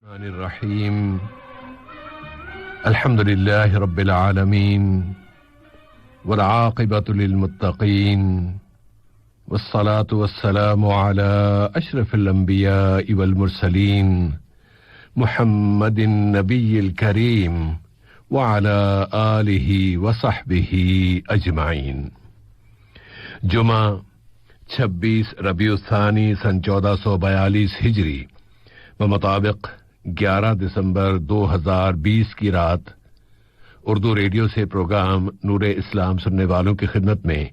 الرحيم الحمد لله رب العالمين والعاقبة للمتقين والصلاة والسلام على أشرف الأنبياء والمرسلين محمد النبي الكريم وعلى آله وصحبه أجمعين. جمعہ 26 ربیع الثانی سن 1442 ہجری بمطابق 11 دسمبر 2020 کی رات اردو ریڈیو سے پروگرام نور اسلام سننے والوں کی خدمت میں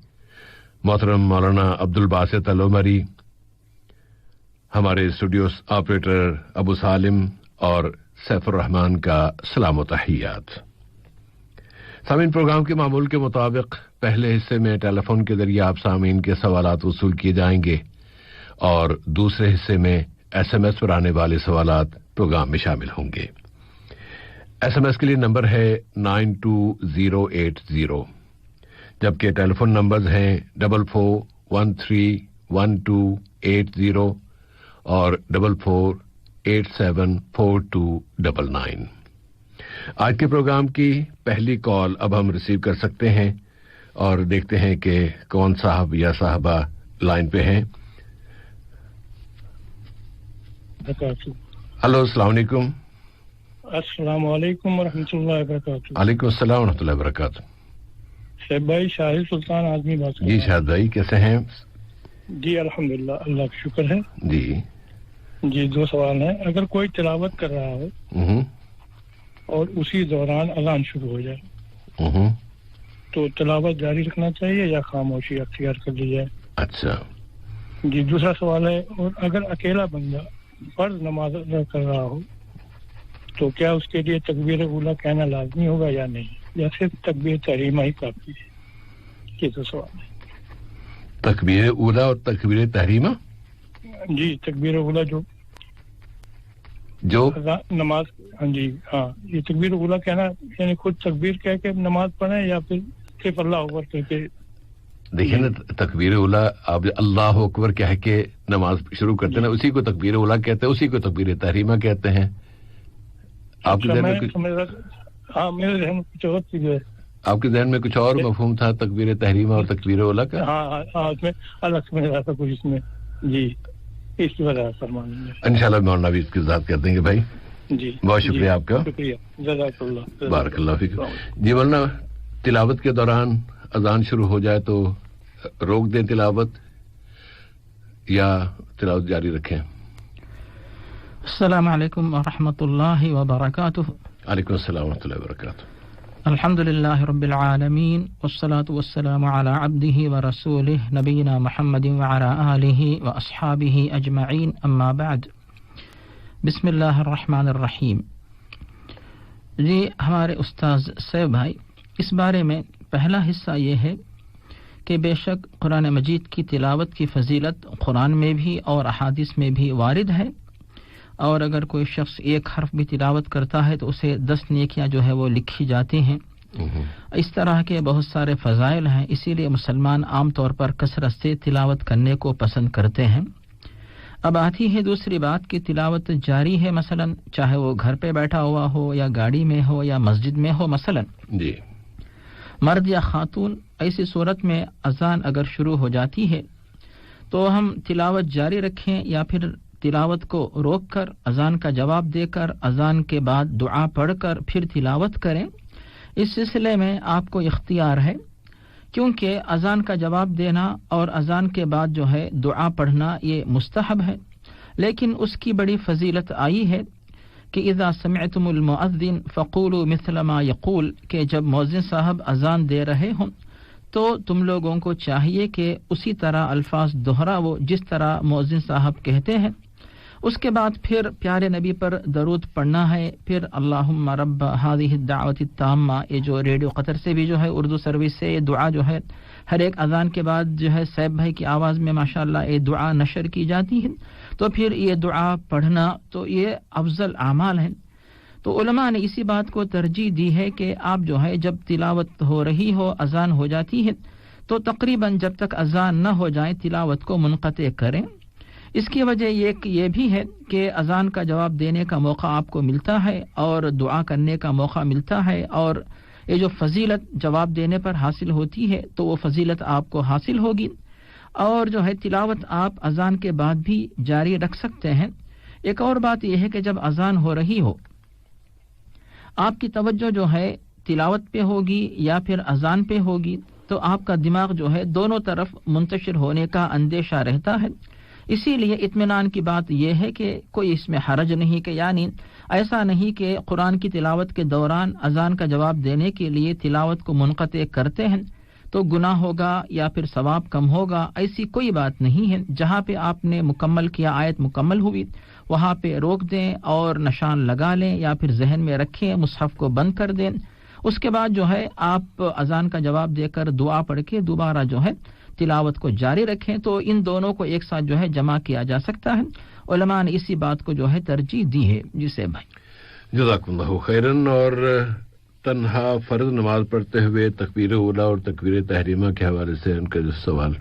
محترم مولانا عبدالباسط العمری، ہمارے اسٹوڈیو آپریٹر ابو سالم اور سیف الرحمان کا سلام و تحیات. سامعین، پروگرام کے معمول کے مطابق پہلے حصے میں ٹیلی فون کے ذریعے آپ سامعین کے سوالات وصول کیے جائیں گے اور دوسرے حصے میں ایس ایم ایس پر آنے والے سوالات پروگرام میں شامل ہوں گے. ایس ایم ایس کے لیے نمبر ہے 92080، جبکہ ٹیلی فون نمبرز ہیں 44131280 اور 44874299. آج کے پروگرام کی پہلی کال اب ہم ریسیو کر سکتے ہیں اور دیکھتے ہیں کہ کون صاحب یا صاحبہ لائن پہ ہیں. ہلو، السلام علیکم. السلام علیکم ورحمۃ اللہ وبرکاتہ. وعلیکم السلام ورحمۃ اللہ وبرکاتہ. شیخ بھائی، شاہد سلطان آدمی بات کر رہا ہوں. جی شاہد بھائی، کیسے ہیں؟ جی الحمدللہ، اللہ کا شکر ہے. جی 2 سوال ہیں. اگر کوئی تلاوت کر رہا ہو اور اسی دوران اذان شروع ہو جائے تو تلاوت جاری رکھنا چاہیے یا خاموشی اختیار کر لی جائے؟ اچھا جی. دوسرا سوال ہے، اور اگر اکیلا بندہ فرض نماز ادا کر رہا ہو تو کیا اس کے لیے تکبیر اولیٰ کہنا لازمی ہوگا یا نہیں، یا صرف تکبیر تحریمہ ہی کافی ہے؟ یہ 2 سوال ہے. تکبیر اولیٰ اور تکبیر تحریمہ؟ جی، تکبیر اولیٰ جو نماز، ہاں جی، ہاں، یہ تکبیر اولیٰ کہنا یعنی خود تکبیر کہہ کے نماز پڑھیں یا پھر صرف اللہ اکبر کہہ کے؟ دیکھیں نا، تکبیر اولیٰ آپ اللہ اکبر کہہ کے نماز شروع کرتے ہیں، اسی کو تکبیر اولیٰ کہتے ہیں، اسی کو تکبیر تحریمہ کہتے ہیں. آپ کے ذہن میں کچھ میرے ذہن میں کچھ اور چیز ہے. آپ کے ذہن میں کچھ اور مفہوم تھا تکبیر تحریمہ اور تکبیر اولیٰ کا؟ ہاں، اس میں الگ سمجھ رہا تھا کچھ اس میں. جی، اس کی وجہ فرمان انشاءاللہ مولانا بھی اس کی وضاحت کر دیں گے بھائی. جی، بہت شکریہ آپ کا. شکریہ، جزاک اللہ. بارک اللہ فیک. جی مولانا، تلاوت کے دوران اذان شروع ہو جائے تو روک دیں تلاوت یا تلاوت جاری رکھیں؟ السلام علیکم ورحمۃ اللہ وبرکاتہ. وعلیکم السلام ورحمۃ اللہ وبرکاتہ. الحمد للہ رب العالمین والصلاة والسلام علی عبدہ ورسولہ نبینا محمد وعلی آلہ واصحابہ اجمعین، اما بعد. بسم اللہ الرحمن الرحیم. جی، ہمارے استاذ سیب بھائی، اس بارے میں پہلا حصہ یہ ہے کہ بے شک قرآن مجید کی تلاوت کی فضیلت قرآن میں بھی اور احادیث میں بھی وارد ہے، اور اگر کوئی شخص ایک حرف بھی تلاوت کرتا ہے تو اسے 10 نیکیاں جو ہے وہ لکھی جاتی ہیں. اس طرح کے بہت سارے فضائل ہیں، اسی لیے مسلمان عام طور پر کثرت سے تلاوت کرنے کو پسند کرتے ہیں. اب آتی ہے دوسری بات کہ تلاوت جاری ہے، مثلا چاہے وہ گھر پہ بیٹھا ہوا ہو یا گاڑی میں ہو یا مسجد میں ہو. مثلا جی، مرد یا خاتون، ایسی صورت میں اذان اگر شروع ہو جاتی ہے تو ہم تلاوت جاری رکھیں یا پھر تلاوت کو روک کر اذان کا جواب دے کر اذان کے بعد دعا پڑھ کر پھر تلاوت کریں. اس سلسلے میں آپ کو اختیار ہے، کیونکہ اذان کا جواب دینا اور اذان کے بعد جو ہے دعا پڑھنا یہ مستحب ہے، لیکن اس کی بڑی فضیلت آئی ہے کہ اذا سمعتم المؤذن فقولوا مثل ما يقول، کہ جب مؤذن صاحب اذان دے رہے ہوں تو تم لوگوں کو چاہیے کہ اسی طرح الفاظ دہراؤ جس طرح مؤذن صاحب کہتے ہیں. اس کے بعد پھر پیارے نبی پر درود پڑھنا ہے. پھر اللہم رب هذه الدعوة التامة، یہ جو ریڈیو قطر سے بھی جو ہے اردو سروس سے یہ دعا جو ہے ہر ایک اذان کے بعد جو ہے سیب بھائی کی آواز میں ماشاءاللہ یہ دعا نشر کی جاتی ہے، تو پھر یہ دعا پڑھنا تو یہ افضل اعمال ہیں. تو علماء نے اسی بات کو ترجیح دی ہے کہ آپ جو ہے جب تلاوت ہو رہی ہو، اذان ہو جاتی ہے، تو تقریباً جب تک اذان نہ ہو جائے تلاوت کو منقطع کریں. اس کی وجہ یہ بھی ہے کہ اذان کا جواب دینے کا موقع آپ کو ملتا ہے اور دعا کرنے کا موقع ملتا ہے، اور یہ جو فضیلت جواب دینے پر حاصل ہوتی ہے تو وہ فضیلت آپ کو حاصل ہوگی، اور جو ہے تلاوت آپ اذان کے بعد بھی جاری رکھ سکتے ہیں۔ ایک اور بات یہ ہے کہ جب اذان ہو رہی ہو، آپ کی توجہ جو ہے تلاوت پہ ہوگی یا پھر اذان پہ ہوگی، تو آپ کا دماغ جو ہے دونوں طرف منتشر ہونے کا اندیشہ رہتا ہے۔ اسی لیے اطمینان کی بات یہ ہے کہ کوئی اس میں حرج نہیں، کہ یعنی ایسا نہیں کہ قرآن کی تلاوت کے دوران اذان کا جواب دینے کے لیے تلاوت کو منقطع کرتے ہیں تو گناہ ہوگا یا پھر ثواب کم ہوگا، ایسی کوئی بات نہیں ہے۔ جہاں پہ آپ نے مکمل کیا، آیت مکمل ہوئی، وہاں پہ روک دیں اور نشان لگا لیں یا پھر ذہن میں رکھیں، مصحف کو بند کر دیں۔ اس کے بعد جو ہے آپ اذان کا جواب دے کر دعا پڑھ کے دوبارہ جو ہے تلاوت کو جاری رکھیں، تو ان دونوں کو ایک ساتھ جو ہے جمع کیا جا سکتا ہے۔ علماء نے اسی بات کو جو ہے ترجیح دی ہے۔ جسے بھائی جزاکم اللہ خیرن۔ اور تنہا فرض نماز پڑھتے ہوئے تکبیر اولا اور تکبیر تحریمہ کے حوالے سے ان کا جو سوال۔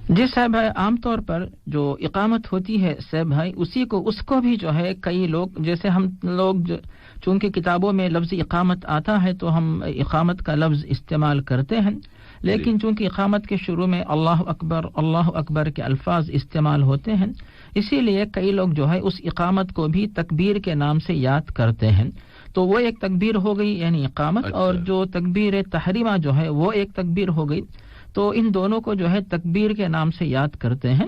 جی صاحب بھائی، عام طور پر جو اقامت ہوتی ہے صاحب بھائی، اس کو بھی جو ہے کئی لوگ، جیسے ہم لوگ چونکہ کتابوں میں لفظ اقامت آتا ہے تو ہم اقامت کا لفظ استعمال کرتے ہیں، لیکن چونکہ اقامت کے شروع میں اللہ اکبر کے الفاظ استعمال ہوتے ہیں، اسی لیے کئی لوگ جو ہے اس اقامت کو بھی تکبیر کے نام سے یاد کرتے ہیں۔ تو وہ ایک تکبیر ہو گئی یعنی اقامت، اور جو تکبیر تحریمہ جو ہے وہ ایک تکبیر ہو گئی، تو ان دونوں کو جو ہے تکبیر کے نام سے یاد کرتے ہیں۔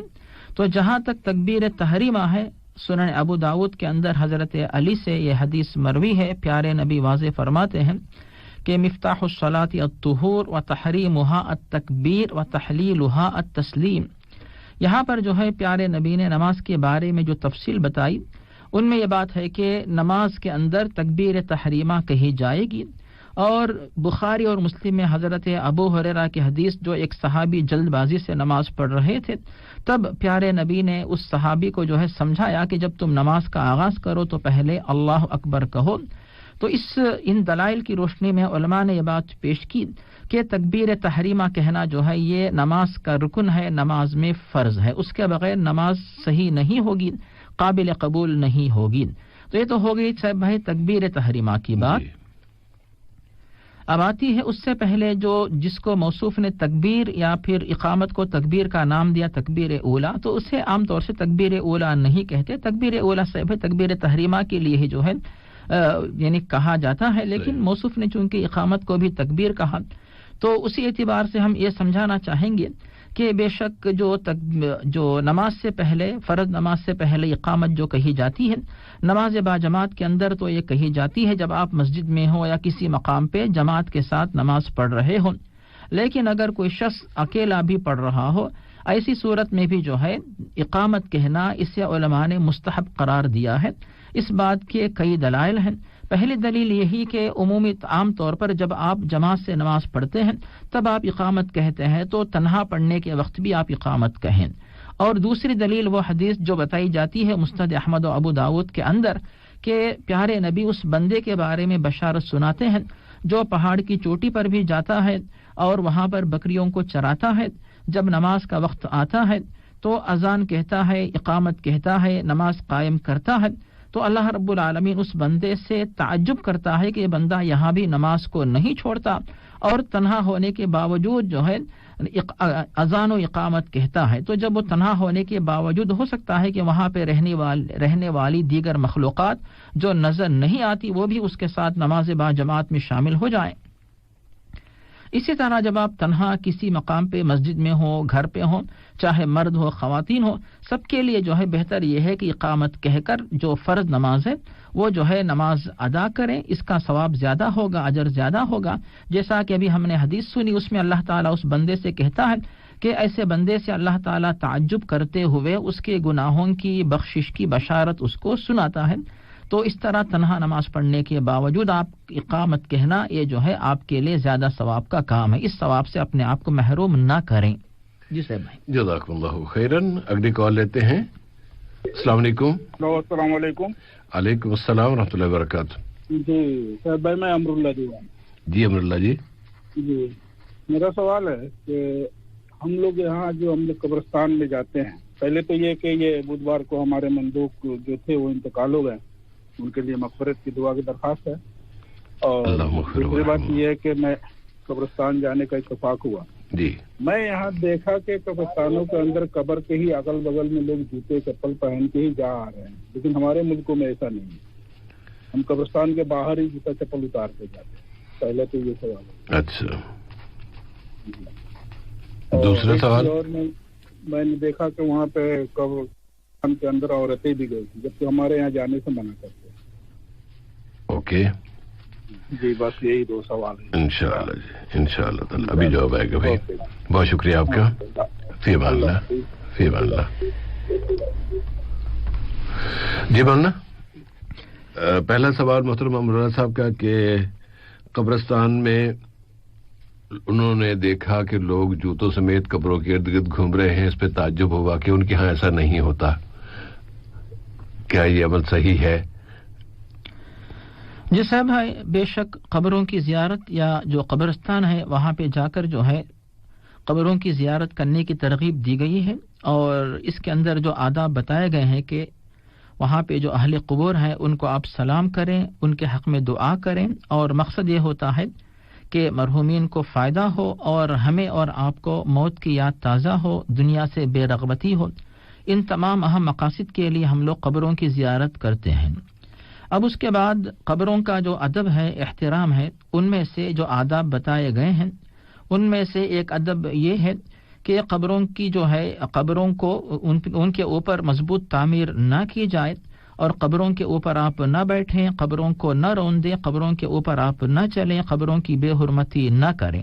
تو جہاں تک تکبیر تحریمہ ہے، سنن ابو داؤد کے اندر حضرت علی سے یہ حدیث مروی ہے، پیارے نبی واضح فرماتے ہیں کہ مفتاح الصلاۃ الطہور و تحریمھا التکبیر و تحلیلھا التسلیم۔ یہاں پر جو ہے پیارے نبی نے نماز کے بارے میں جو تفصیل بتائی، ان میں یہ بات ہے کہ نماز کے اندر تکبیر تحریمہ کہی جائے گی، اور بخاری اور مسلم میں حضرت ابو ہریرہ کی حدیث، جو ایک صحابی جلد بازی سے نماز پڑھ رہے تھے، تب پیارے نبی نے اس صحابی کو جو ہے سمجھایا کہ جب تم نماز کا آغاز کرو تو پہلے اللہ اکبر کہو۔ تو ان دلائل کی روشنی میں علماء نے یہ بات پیش کی کہ تکبیر تحریمہ کہنا جو ہے یہ نماز کا رکن ہے، نماز میں فرض ہے، اس کے بغیر نماز صحیح نہیں ہوگی، قابل قبول نہیں ہوگی۔ تو یہ تو ہو گئی صاحب بھائی تکبیر تحریمہ کی بات۔ اب آتی ہے اس سے پہلے جس کو موصوف نے تکبیر یا پھر اقامت کو تکبیر کا نام دیا تکبیر اولا، تو اسے عام طور سے تکبیر اولا نہیں کہتے، تکبیر اولا صاحب تکبیر تحریمہ کے لیے ہی جو ہے یعنی کہا جاتا ہے، لیکن موصوف نے چونکہ اقامت کو بھی تکبیر کہا، تو اسی اعتبار سے ہم یہ سمجھانا چاہیں گے کہ بے شک جو نماز سے پہلے، فرض نماز سے پہلے اقامت جو کہی جاتی ہے نماز با جماعت کے اندر، تو یہ کہی جاتی ہے جب آپ مسجد میں ہو یا کسی مقام پہ جماعت کے ساتھ نماز پڑھ رہے ہوں۔ لیکن اگر کوئی شخص اکیلا بھی پڑھ رہا ہو، ایسی صورت میں بھی جو ہے اقامت کہنا اسے علماء نے مستحب قرار دیا ہے۔ اس بات کے کئی دلائل ہیں۔ پہلی دلیل یہی کہ عام طور پر جب آپ جماعت سے نماز پڑھتے ہیں تب آپ اقامت کہتے ہیں، تو تنہا پڑھنے کے وقت بھی آپ اقامت کہیں۔ اور دوسری دلیل وہ حدیث جو بتائی جاتی ہے مسند احمد و ابو داؤد کے اندر کہ پیارے نبی اس بندے کے بارے میں بشارت سناتے ہیں جو پہاڑ کی چوٹی پر بھی جاتا ہے اور وہاں پر بکریوں کو چراتا ہے، جب نماز کا وقت آتا ہے تو اذان کہتا ہے، اقامت کہتا ہے، نماز قائم کرتا ہے، تو اللہ رب العالمین اس بندے سے تعجب کرتا ہے کہ یہ بندہ یہاں بھی نماز کو نہیں چھوڑتا اور تنہا ہونے کے باوجود جو ہے اذان و اقامت کہتا ہے۔ تو جب وہ تنہا ہونے کے باوجود ہو سکتا ہے کہ وہاں پہ رہنے والی دیگر مخلوقات جو نظر نہیں آتی وہ بھی اس کے ساتھ نماز با جماعت میں شامل ہو جائیں۔ اسی طرح جب آپ تنہا کسی مقام پہ مسجد میں ہو، گھر پہ ہو، چاہے مرد ہو خواتین ہو، سب کے لیے جو ہے بہتر یہ ہے کہ اقامت کہہ کر جو فرض نماز ہے وہ جو ہے نماز ادا کریں، اس کا ثواب زیادہ ہوگا، اجر زیادہ ہوگا۔ جیسا کہ ابھی ہم نے حدیث سنی، اس میں اللہ تعالیٰ اس بندے سے کہتا ہے کہ ایسے بندے سے اللہ تعالیٰ تعجب کرتے ہوئے اس کے گناہوں کی بخشش کی بشارت اس کو سناتا ہے۔ تو اس طرح تنہا نماز پڑھنے کے باوجود آپ اقامت کہنا یہ جو ہے آپ کے لیے زیادہ ثواب کا کام ہے، اس ثواب سے اپنے آپ کو محروم نہ کریں۔ جی صاحب بھائی جزاکم اللہ خیرن۔ اگلی کال لیتے ہیں۔ السلام علیکم۔ السلام علیکم۔ وعلیکم السلام ورحمۃ اللہ وبرکاتہ۔ جی صاحب بھائی، میں امر اللہ دیوان۔ جی امر اللہ جی۔ جی میرا سوال ہے کہ ہم لوگ یہاں جو ہم لوگ قبرستان میں جاتے ہیں پہلے تو یہ کہ یہ بدھوار کو ہمارے مندوق جو تھے وہ انتقال ہو گئے، ان کے لیے مغفرت کی دعا کی درخواست ہے. اور دوسری بات یہ ہے کہ میں قبرستان جانے کا اتفاق ہوا جی. میں یہاں دیکھا کہ قبرستانوں کے اندر قبر کے ہی اگل بغل میں لوگ جوتے چپل پہن کے ہی جا آ رہے ہیں، لیکن ہمارے ملکوں میں ایسا نہیں ہے. ہم قبرستان کے باہر ہی جوتا چپل اتار کے جاتے ہیں. پہلے تو یہ سوال ہے. اچھا، دوسرا سوال. اور میں نے دیکھا کہ وہاں پہ قبرستان کے اندر عورتیں بھی گئی تھی، جبکہ ہمارے یہاں جانے سے منع کرتے ہیں. اوکے جی، بس یہی 2 سوال ہیں. انشاءاللہ جی، انشاءاللہ تعالی ابھی جواب آئے گا. بھائی بہت شکریہ آپ کا. فی امان اللہ. فی امان اللہ. جی مولانا، پہلا سوال محترم امراللہ صاحب کا کہ قبرستان میں انہوں نے دیکھا کہ لوگ جوتوں سمیت قبروں کے ارد گرد گھوم رہے ہیں. اس پہ تعجب ہوا کہ ان کے ہاں ایسا نہیں ہوتا. کیا یہ عمل صحیح ہے؟ جی صاحب ہے، بے شک قبروں کی زیارت یا جو قبرستان ہے وہاں پہ جا کر جو ہے قبروں کی زیارت کرنے کی ترغیب دی گئی ہے، اور اس کے اندر جو آداب بتائے گئے ہیں کہ وہاں پہ جو اہل قبور ہیں ان کو آپ سلام کریں، ان کے حق میں دعا کریں، اور مقصد یہ ہوتا ہے کہ مرحومین کو فائدہ ہو اور ہمیں اور آپ کو موت کی یاد تازہ ہو، دنیا سے بے رغبتی ہو. ان تمام اہم مقاصد کے لیے ہم لوگ قبروں کی زیارت کرتے ہیں. اب اس کے بعد قبروں کا جو ادب ہے، احترام ہے، ان میں سے جو آداب بتائے گئے ہیں ان میں سے ایک ادب یہ ہے کہ قبروں کی جو ہے قبروں کو ان کے اوپر مضبوط تعمیر نہ کی جائے، اور قبروں کے اوپر آپ نہ بیٹھیں، قبروں کو نہ روندیں، قبروں کے اوپر آپ نہ چلیں، قبروں کی بے حرمتی نہ کریں.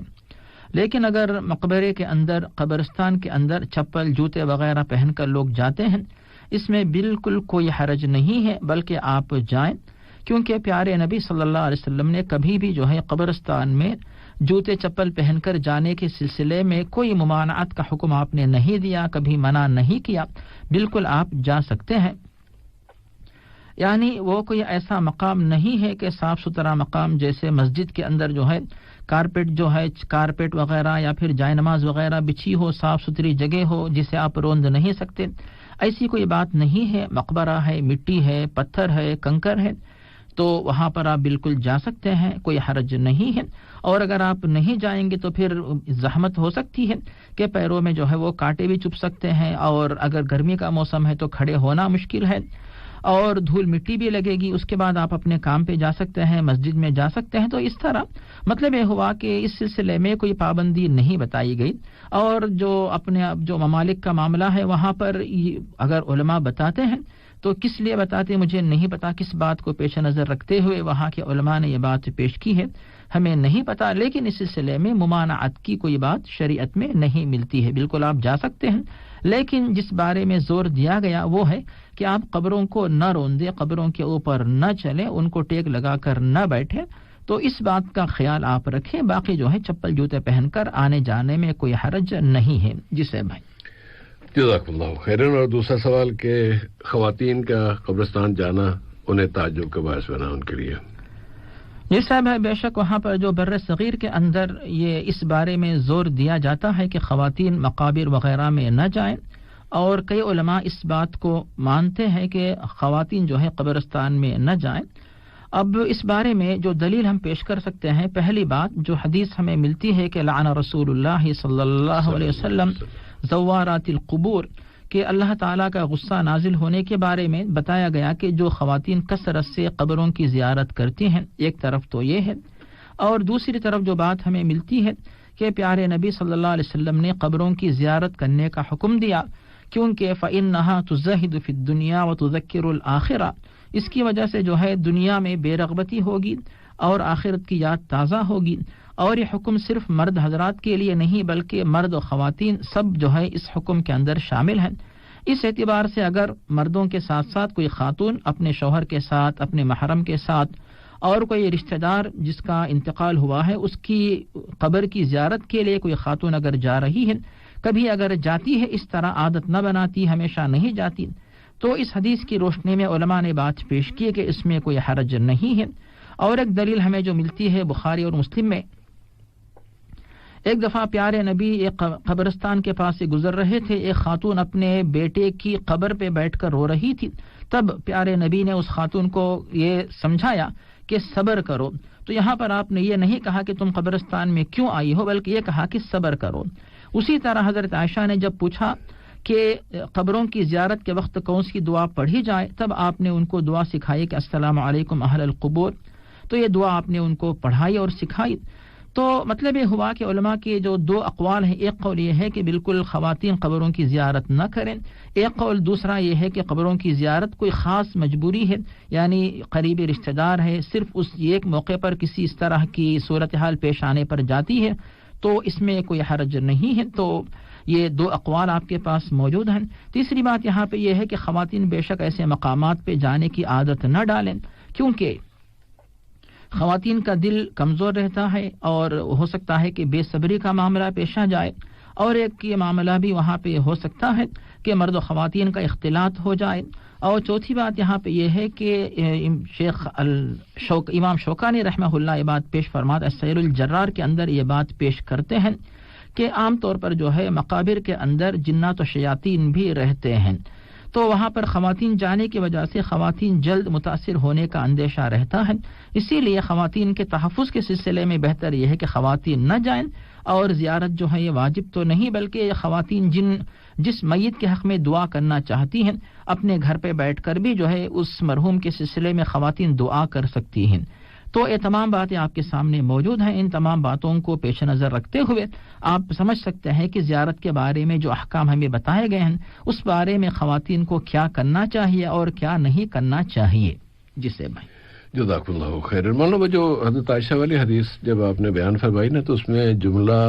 لیکن اگر مقبرے کے اندر، قبرستان کے اندر چپل جوتے وغیرہ پہن کر لوگ جاتے ہیں، اس میں بالکل کوئی حرج نہیں ہے، بلکہ آپ جائیں، کیونکہ پیارے نبی صلی اللہ علیہ وسلم نے کبھی بھی جو ہے قبرستان میں جوتے چپل پہن کر جانے کے سلسلے میں کوئی ممانعت کا حکم آپ نے نہیں دیا، کبھی منع نہیں کیا. بالکل آپ جا سکتے ہیں. یعنی وہ کوئی ایسا مقام نہیں ہے کہ صاف ستھرا مقام جیسے مسجد کے اندر جو ہے کارپیٹ وغیرہ یا پھر جائے نماز وغیرہ بچھی ہو، صاف ستھری جگہ ہو جسے آپ روند نہیں سکتے. ایسی کوئی بات نہیں ہے. مقبرہ ہے، مٹی ہے، پتھر ہے، کنکر ہے، تو وہاں پر آپ بالکل جا سکتے ہیں، کوئی حرج نہیں ہے. اور اگر آپ نہیں جائیں گے تو پھر زحمت ہو سکتی ہے کہ پیروں میں جو ہے وہ کانٹے بھی چبھ سکتے ہیں، اور اگر گرمی کا موسم ہے تو کھڑے ہونا مشکل ہے، اور دھول مٹی بھی لگے گی. اس کے بعد آپ اپنے کام پہ جا سکتے ہیں، مسجد میں جا سکتے ہیں. تو اس طرح مطلب یہ ہوا کہ اس سلسلے میں کوئی پابندی نہیں بتائی گئی. اور جو اپنے جو ممالک کا معاملہ ہے وہاں پر اگر علماء بتاتے ہیں تو کس لیے بتاتے مجھے نہیں پتا، کس بات کو پیش نظر رکھتے ہوئے وہاں کے علماء نے یہ بات پیش کی ہے ہمیں نہیں پتا. لیکن اس سلسلے میں ممانعت کی کوئی بات شریعت میں نہیں ملتی ہے. بالکل آپ جا سکتے ہیں، لیکن جس بارے میں زور دیا گیا وہ ہے کہ آپ قبروں کو نہ روندیں، قبروں کے اوپر نہ چلیں، ان کو ٹیک لگا کر نہ بیٹھیں. تو اس بات کا خیال آپ رکھیں. باقی جو ہے چپل جوتے پہن کر آنے جانے میں کوئی حرج نہیں ہے. جسے بھائی جزاک اللہ خیرن. اور دوسرا سوال کہ خواتین کا قبرستان جانا انہیں تعجب کا باعث بنا ان کے لیے. جی صاحب ہے، بے شک وہاں پر جو بر صغیر کے اندر یہ اس بارے میں زور دیا جاتا ہے کہ خواتین مقابر وغیرہ میں نہ جائیں، اور کئی علماء اس بات کو مانتے ہیں کہ خواتین جو ہے قبرستان میں نہ جائیں. اب اس بارے میں جو دلیل ہم پیش کر سکتے ہیں، پہلی بات جو حدیث ہمیں ملتی ہے کہ لعن رسول اللہ صلی اللہ علیہ وسلم زوارات القبور، کہ اللہ تعالیٰ کا غصہ نازل ہونے کے بارے میں بتایا گیا کہ جو خواتین کثرت سے قبروں کی زیارت کرتی ہیں. ایک طرف تو یہ ہے، اور دوسری طرف جو بات ہمیں ملتی ہے کہ پیارے نبی صلی اللہ علیہ وسلم نے قبروں کی زیارت کرنے کا حکم دیا، کیونکہ فَإِنَّهَا تُزَهِدُ فِي الدُّنْيَا وَتُذَكِّرُ الْآخِرَةَ. اس کی وجہ سے جو ہے دنیا میں بے رغبتی ہوگی اور آخرت کی یاد تازہ ہوگی. اور یہ حکم صرف مرد حضرات کے لیے نہیں بلکہ مرد و خواتین سب جو ہے اس حکم کے اندر شامل ہیں. اس اعتبار سے اگر مردوں کے ساتھ ساتھ کوئی خاتون اپنے شوہر کے ساتھ، اپنے محرم کے ساتھ، اور کوئی رشتہ دار جس کا انتقال ہوا ہے اس کی قبر کی زیارت کے لیے کوئی خاتون اگر جا رہی ہے، کبھی اگر جاتی ہے، اس طرح عادت نہ بناتی، ہمیشہ نہیں جاتی، تو اس حدیث کی روشنی میں علماء نے بات پیش کی کہ اس میں کوئی حرج نہیں ہے. اور ایک دلیل ہمیں جو ملتی ہے بخاری اور مسلم میں، ایک دفعہ پیارے نبی ایک قبرستان کے پاس سے گزر رہے تھے. ایک خاتون اپنے بیٹے کی قبر پہ بیٹھ کر رو رہی تھی. تب پیارے نبی نے اس خاتون کو یہ سمجھایا کہ صبر کرو. تو یہاں پر آپ نے یہ نہیں کہا کہ تم قبرستان میں کیوں آئی ہو، بلکہ یہ کہا کہ صبر کرو. اسی طرح حضرت عائشہ نے جب پوچھا کہ قبروں کی زیارت کے وقت کون سی دعا پڑھی جائے، تب آپ نے ان کو دعا سکھائی کہ السلام علیکم اہل القبور. تو یہ دعا آپ نے ان کو پڑھائی اور سکھائی. تو مطلب یہ ہوا کہ علماء کے جو دو اقوال ہیں، ایک قول یہ ہے کہ بالکل خواتین قبروں کی زیارت نہ کریں، ایک قول دوسرا یہ ہے کہ قبروں کی زیارت کوئی خاص مجبوری ہے، یعنی قریبی رشتہ دار ہے، صرف اس ایک موقع پر کسی اس طرح کی صورتحال پیش آنے پر جاتی ہے تو اس میں کوئی حرج نہیں ہے. تو یہ دو اقوال آپ کے پاس موجود ہیں. تیسری بات یہاں پہ یہ ہے کہ خواتین بے شک ایسے مقامات پہ جانے کی عادت نہ ڈالیں، کیونکہ خواتین کا دل کمزور رہتا ہے اور ہو سکتا ہے کہ بے صبری کا معاملہ پیش آ جائے، اور ایک یہ معاملہ بھی وہاں پہ ہو سکتا ہے کہ مرد و خواتین کا اختلاط ہو جائے. اور چوتھی بات یہاں پہ یہ ہے کہ امام شوکانی رحمہ اللہ یہ بات پیش فرماتا ہے، سیر الجرار کے اندر یہ بات پیش کرتے ہیں کہ عام طور پر جو ہے مقابر کے اندر جنات و شیاطین بھی رہتے ہیں، تو وہاں پر خواتین جانے کی وجہ سے خواتین جلد متاثر ہونے کا اندیشہ رہتا ہے. اسی لیے خواتین کے تحفظ کے سلسلے میں بہتر یہ ہے کہ خواتین نہ جائیں، اور زیارت جو ہے یہ واجب تو نہیں، بلکہ خواتین جس میت کے حق میں دعا کرنا چاہتی ہیں اپنے گھر پہ بیٹھ کر بھی جو ہے اس مرحوم کے سلسلے میں خواتین دعا کر سکتی ہیں. تو یہ تمام باتیں آپ کے سامنے موجود ہیں. ان تمام باتوں کو پیش نظر رکھتے ہوئے آپ سمجھ سکتے ہیں کہ زیارت کے بارے میں جو احکام ہمیں بتائے گئے ہیں اس بارے میں خواتین کو کیا کرنا چاہیے اور کیا نہیں کرنا چاہیے. جسے بھائی جزاک اللہ خیر. مولانا جو حضرت عائشہ والی حدیث جب آپ نے بیان فرمائی نا، تو اس میں جملہ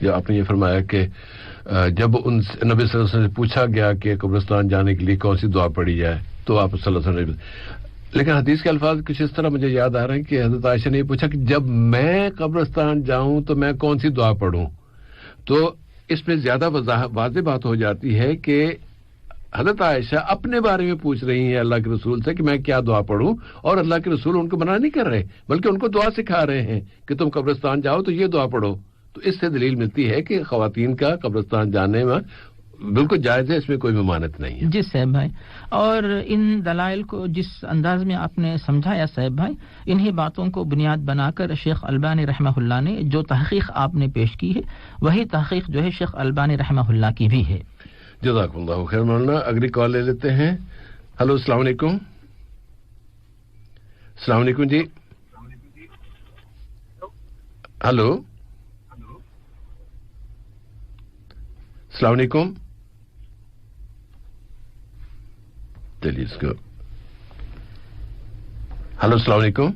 جو آپ نے یہ فرمایا کہ جب ان نبی صلی اللہ علیہ وسلم سے پوچھا گیا کہ قبرستان جانے کے لیے کون سی دعا پڑھی جائے تو آپ صلی اللہ علیہ وسلم، لیکن حدیث کے الفاظ کچھ اس طرح مجھے یاد آ رہے ہیں کہ حضرت عائشہ نے یہ پوچھا کہ جب میں قبرستان جاؤں تو میں کون سی دعا پڑھوں. تو اس میں زیادہ واضح بات ہو جاتی ہے کہ حضرت عائشہ اپنے بارے میں پوچھ رہی ہیں اللہ کے رسول سے کہ میں کیا دعا پڑھوں، اور اللہ کے رسول ان کو منع نہیں کر رہے بلکہ ان کو دعا سکھا رہے ہیں کہ تم قبرستان جاؤ تو یہ دعا پڑھو. تو اس سے دلیل ملتی ہے کہ خواتین کا قبرستان جانے میں بالکل جائز ہے، اس میں کوئی ممانعت نہیں ہے. جی صاحب بھائی، اور ان دلائل کو جس انداز میں آپ نے سمجھایا صاحب بھائی، انہی باتوں کو بنیاد بنا کر شیخ البانی رحمہ اللہ نے جو تحقیق آپ نے پیش کی ہے وہی تحقیق جو ہے شیخ البانی رحمہ اللہ کی بھی ہے. جزاک اللہ خیر. مولانا اگلی کال لے لیتے ہیں. ہلو السلام علیکم. السلام علیکم جی. ہلو السلام علیکم. چلیے اس کو. ہلو السلام علیکم.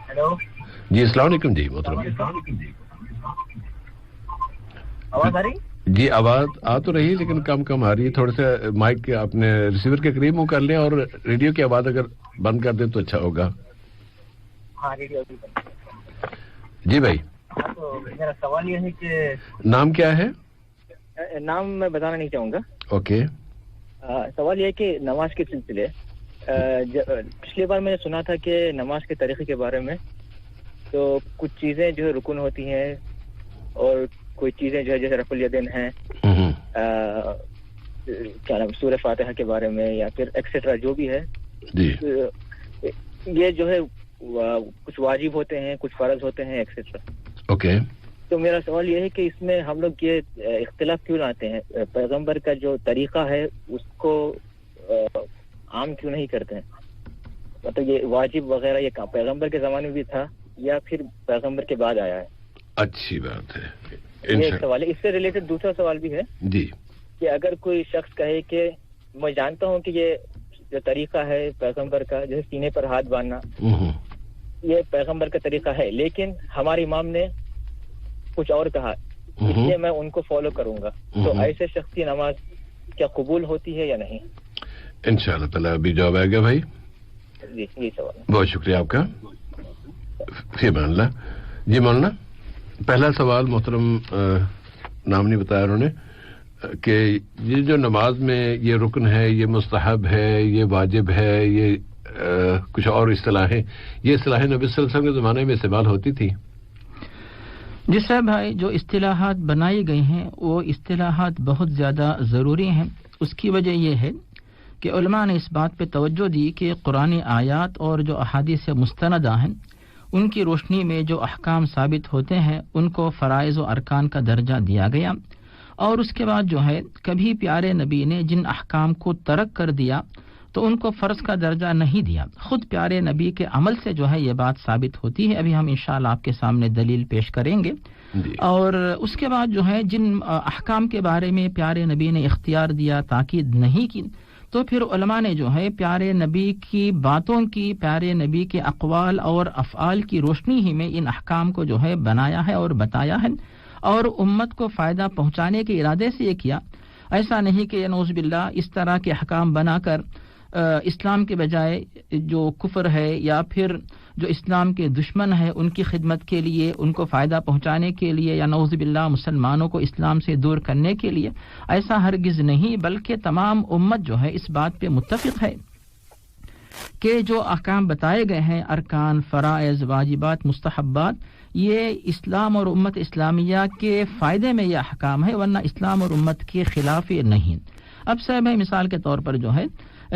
ہلو جی السلام علیکم. جی محترم آواز آ رہی؟ جی آواز آ تو رہی لیکن کم آ رہی ہے. تھوڑے سے مائک کے اپنے ریسیور کے قریب منہ کر لیں اور ریڈیو کی آواز اگر بند کر دیں تو اچھا ہوگا. ہاں ریڈیو. جی بھائی تو میرا سوال یہ ہے کہ نام کیا ہے؟ نام میں بتانا نہیں چاہوں گا. اوکے. سوال یہ ہے کہ نماز کے سلسلے پچھلی بار میں نے سنا تھا کہ نماز کے طریقے کے بارے میں تو کچھ چیزیں جو ہے رکن ہوتی ہیں اور کوئی چیزیں جو ہے جیسے رفع الیدین ہیں، کیا نام سورہ فاتحہ کے بارے میں یا پھر ایکسیٹرا جو بھی ہے جی، یہ جو ہے کچھ واجب ہوتے ہیں کچھ فرض ہوتے ہیں ایکسیٹرا. اوکے. تو میرا سوال یہ ہے کہ اس میں ہم لوگ یہ اختلاف کیوں لاتے ہیں؟ پیغمبر کا جو طریقہ ہے اس کو عام کیوں نہیں کرتے ہیں؟ مطلب یہ واجب وغیرہ یہ پیغمبر کے زمانے میں بھی تھا یا پھر پیغمبر کے بعد آیا ہے؟ اچھی بات ہے. یہ ایک سوال ہے. اس سے ریلیٹڈ دوسرا سوال بھی ہے جی کہ اگر کوئی شخص کہے کہ میں جانتا ہوں کہ یہ جو طریقہ ہے پیغمبر کا جیسے سینے پر ہاتھ باندھنا یہ پیغمبر کا طریقہ ہے، لیکن ہمارے امام نے کچھ اور کہا اس لیے میں ان کو فالو کروں گا، تو ایسے شخص کی نماز کیا قبول ہوتی ہے یا نہیں؟ انشاءاللہ تعالی ابھی جواب آئے گا بھائی. جی یہ سوال. بہت شکریہ آپ کا. فی امان اللہ. جی مولانا پہلا سوال محترم نام نہیں بتایا انہوں نے کہ یہ جو نماز میں یہ رکن ہے، یہ مستحب ہے، یہ واجب ہے، یہ کچھ اور اصطلاحیں، یہ اصطلاحیں نبی صلی اللہ علیہ وسلم کے زمانے میں استعمال ہوتی تھی جس سے بھائی جو اصطلاحات بنائی گئی ہیں وہ اصطلاحات بہت زیادہ ضروری ہیں. اس کی وجہ یہ ہے کہ علماء نے اس بات پہ توجہ دی کہ قرآنی آیات اور جو احادیث مستندہ ہیں ان کی روشنی میں جو احکام ثابت ہوتے ہیں ان کو فرائض و ارکان کا درجہ دیا گیا. اور اس کے بعد جو ہے کبھی پیارے نبی نے جن احکام کو ترک کر دیا تو ان کو فرض کا درجہ نہیں دیا. خود پیارے نبی کے عمل سے جو ہے یہ بات ثابت ہوتی ہے. ابھی ہم انشاءاللہ آپ کے سامنے دلیل پیش کریں گے. اور اس کے بعد جو ہے جن احکام کے بارے میں پیارے نبی نے اختیار دیا، تاکید نہیں کی، تو پھر علماء نے جو ہے پیارے نبی کی باتوں کی، پیارے نبی کے اقوال اور افعال کی روشنی ہی میں ان احکام کو جو ہے بنایا ہے اور بتایا ہے، اور امت کو فائدہ پہنچانے کے ارادے سے یہ کیا. ایسا نہیں کہ نعوذ باللہ اس طرح کے احکام بنا کر اسلام کے بجائے جو کفر ہے یا پھر جو اسلام کے دشمن ہے ان کی خدمت کے لیے، ان کو فائدہ پہنچانے کے لیے، یا نعوذ باللہ مسلمانوں کو اسلام سے دور کرنے کے لیے، ایسا ہرگز نہیں. بلکہ تمام امت جو ہے اس بات پہ متفق ہے کہ جو احکام بتائے گئے ہیں، ارکان، فرائض، واجبات، مستحبات، یہ اسلام اور امت اسلامیہ کے فائدے میں یہ احکام ہے، ورنہ اسلام اور امت کے خلاف نہیں. اب صاحب مثال کے طور پر جو ہے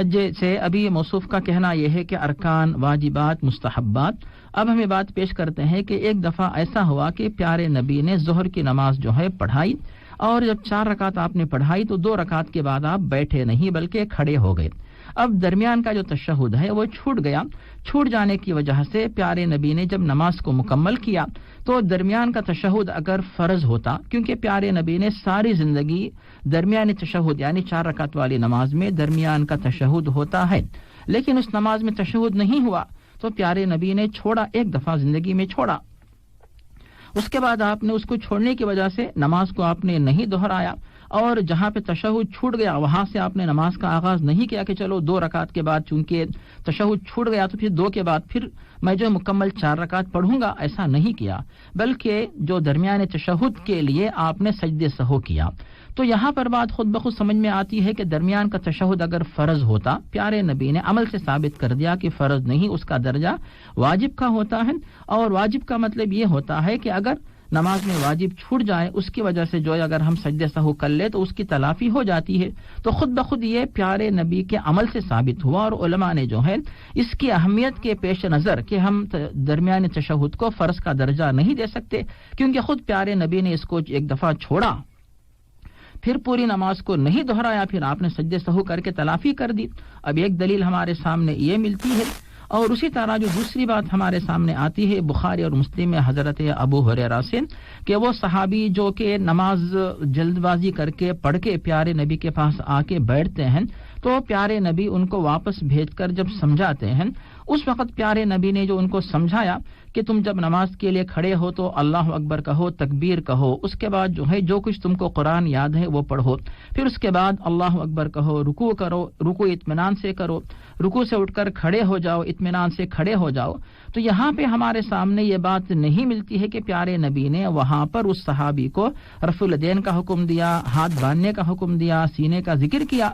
جیسے ابھی موصوف کا کہنا یہ ہے کہ ارکان، واجبات، مستحبات. اب ہمیں بات پیش کرتے ہیں کہ ایک دفعہ ایسا ہوا کہ پیارے نبی نے ظہر کی نماز جو ہے پڑھائی، اور جب 4 رکعت آپ نے پڑھائی تو 2 رکعت کے بعد آپ بیٹھے نہیں بلکہ کھڑے ہو گئے. اب درمیان کا جو تشہد ہے وہ چھوٹ گیا. چھوٹ جانے کی وجہ سے پیارے نبی نے جب نماز کو مکمل کیا تو درمیان کا تشہد اگر فرض ہوتا، کیونکہ پیارے نبی نے ساری زندگی درمیانی تشہد یعنی 4 رکعت والی نماز میں درمیان کا تشہد ہوتا ہے، لیکن اس نماز میں تشہد نہیں ہوا تو پیارے نبی نے چھوڑا، ایک دفعہ زندگی میں چھوڑا. اس کے بعد آپ نے اس کو چھوڑنے کی وجہ سے نماز کو آپ نے نہیں دہرایا، اور جہاں پہ تشہد چھوٹ گیا وہاں سے آپ نے نماز کا آغاز نہیں کیا کہ چلو 2 رکعت کے بعد چونکہ تشہد چھوٹ گیا تو پھر 2 کے بعد پھر میں جو مکمل 4 رکعت پڑھوں گا، ایسا نہیں کیا، بلکہ جو درمیان تشہد کے لیے آپ نے سجدے سہو کیا. تو یہاں پر بات خود بخود سمجھ میں آتی ہے کہ درمیان کا تشہد اگر فرض ہوتا، پیارے نبی نے عمل سے ثابت کر دیا کہ فرض نہیں، اس کا درجہ واجب کا ہوتا ہے. اور واجب کا مطلب یہ ہوتا ہے کہ اگر نماز میں واجب چھوٹ جائے اس کی وجہ سے جو اگر ہم سجدے سہو کر لے تو اس کی تلافی ہو جاتی ہے. تو خود بخود یہ پیارے نبی کے عمل سے ثابت ہوا، اور علماء نے جو ہے اس کی اہمیت کے پیش نظر کہ ہم درمیان تشہد کو فرض کا درجہ نہیں دے سکتے، کیونکہ خود پیارے نبی نے اس کو ایک دفعہ چھوڑا، پھر پوری نماز کو نہیں دہرایا، پھر آپ نے سجدے سہو کر کے تلافی کر دی. اب ایک دلیل ہمارے سامنے یہ ملتی ہے. اور اسی طرح جو دوسری بات ہمارے سامنے آتی ہے بخاری اور مسلم میں حضرت ابو ہریرہ سے کہ وہ صحابی جو کہ نماز جلد بازی کر کے پڑھ کے پیارے نبی کے پاس آ کے بیٹھتے ہیں تو پیارے نبی ان کو واپس بھیج کر جب سمجھاتے ہیں، اس وقت پیارے نبی نے جو ان کو سمجھایا کہ تم جب نماز کے لیے کھڑے ہو تو اللہ اکبر کہو، تکبیر کہو، اس کے بعد جو ہے جو کچھ تم کو قرآن یاد ہے وہ پڑھو، پھر اس کے بعد اللہ اکبر کہو، رکوع کرو، رکوع اطمینان سے کرو، رکوع سے اٹھ کر کھڑے ہو جاؤ، اطمینان سے کھڑے ہو جاؤ. تو یہاں پہ ہمارے سامنے یہ بات نہیں ملتی ہے کہ پیارے نبی نے وہاں پر اس صحابی کو رفع الیدین کا حکم دیا، ہاتھ باندھنے کا حکم دیا، سینے کا ذکر کیا.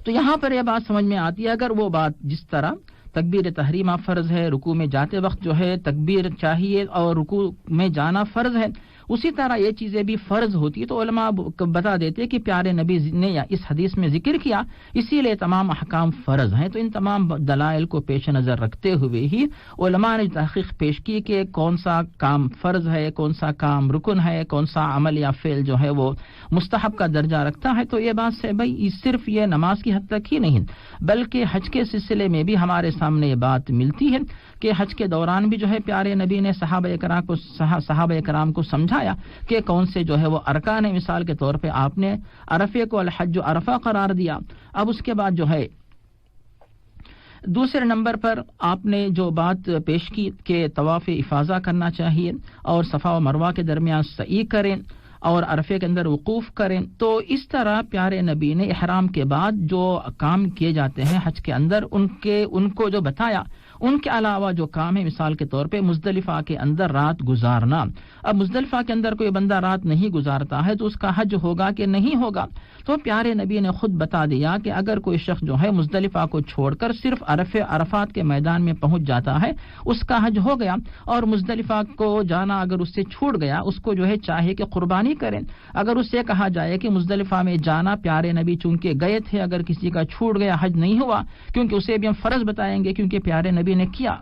تو یہاں پر یہ بات سمجھ میں آتی ہے اگر وہ بات جس طرح تکبیر تحریمہ فرض ہے، رکوع میں جاتے وقت جو ہے تکبیر چاہیے اور رکوع میں جانا فرض ہے، اسی طرح یہ چیزیں بھی فرض ہوتی تو علماء بتا دیتے کہ پیارے نبی نے اس حدیث میں ذکر کیا، اسی لیے تمام احکام فرض ہیں. تو ان تمام دلائل کو پیش نظر رکھتے ہوئے ہی علماء نے تحقیق پیش کی کہ کون سا کام فرض ہے، کون سا کام رکن ہے، کون سا عمل یا فعل جو ہے وہ مستحب کا درجہ رکھتا ہے. تو یہ بات سے بھائی صرف یہ نماز کی حد تک ہی نہیں بلکہ حج کے سلسلے میں بھی ہمارے سامنے یہ بات ملتی ہے کہ حج کے دوران بھی جو ہے پیارے نبی نے صحابہ کرام کو سمجھایا کہ کون سے جو ہے وہ ارکان ہیں. مثال کے طور پہ آپ نے عرفے کو الحج عرفہ قرار دیا. اب اس کے بعد جو ہے دوسرے نمبر پر آپ نے جو بات پیش کی کہ طواف افاضہ کرنا چاہیے اور صفا و مروہ کے درمیان سعی کریں اور عرفے کے اندر وقوف کریں. تو اس طرح پیارے نبی نے احرام کے بعد جو کام کیے جاتے ہیں حج کے اندر ان کو جو بتایا ان کے علاوہ جو کام ہے، مثال کے طور پہ مزدلفہ کے اندر رات گزارنا. اب مزدلفہ کے اندر کوئی بندہ رات نہیں گزارتا ہے تو اس کا حج ہوگا کہ نہیں ہوگا؟ تو پیارے نبی نے خود بتا دیا کہ اگر کوئی شخص جو ہے مزدلفہ کو چھوڑ کر صرف عرفات کے میدان میں پہنچ جاتا ہے اس کا حج ہو گیا، اور مزدلفہ کو جانا اگر اس سے چھوٹ گیا اس کو جو ہے چاہے کہ قربانی کریں. اگر اس سے کہا جائے کہ مزدلفہ میں جانا پیارے نبی چونکہ گئے تھے، اگر کسی کا چھوٹ گیا حج نہیں ہوا، کیونکہ اسے بھی ہم فرض بتائیں گے کیونکہ پیارے نبی نے کیا.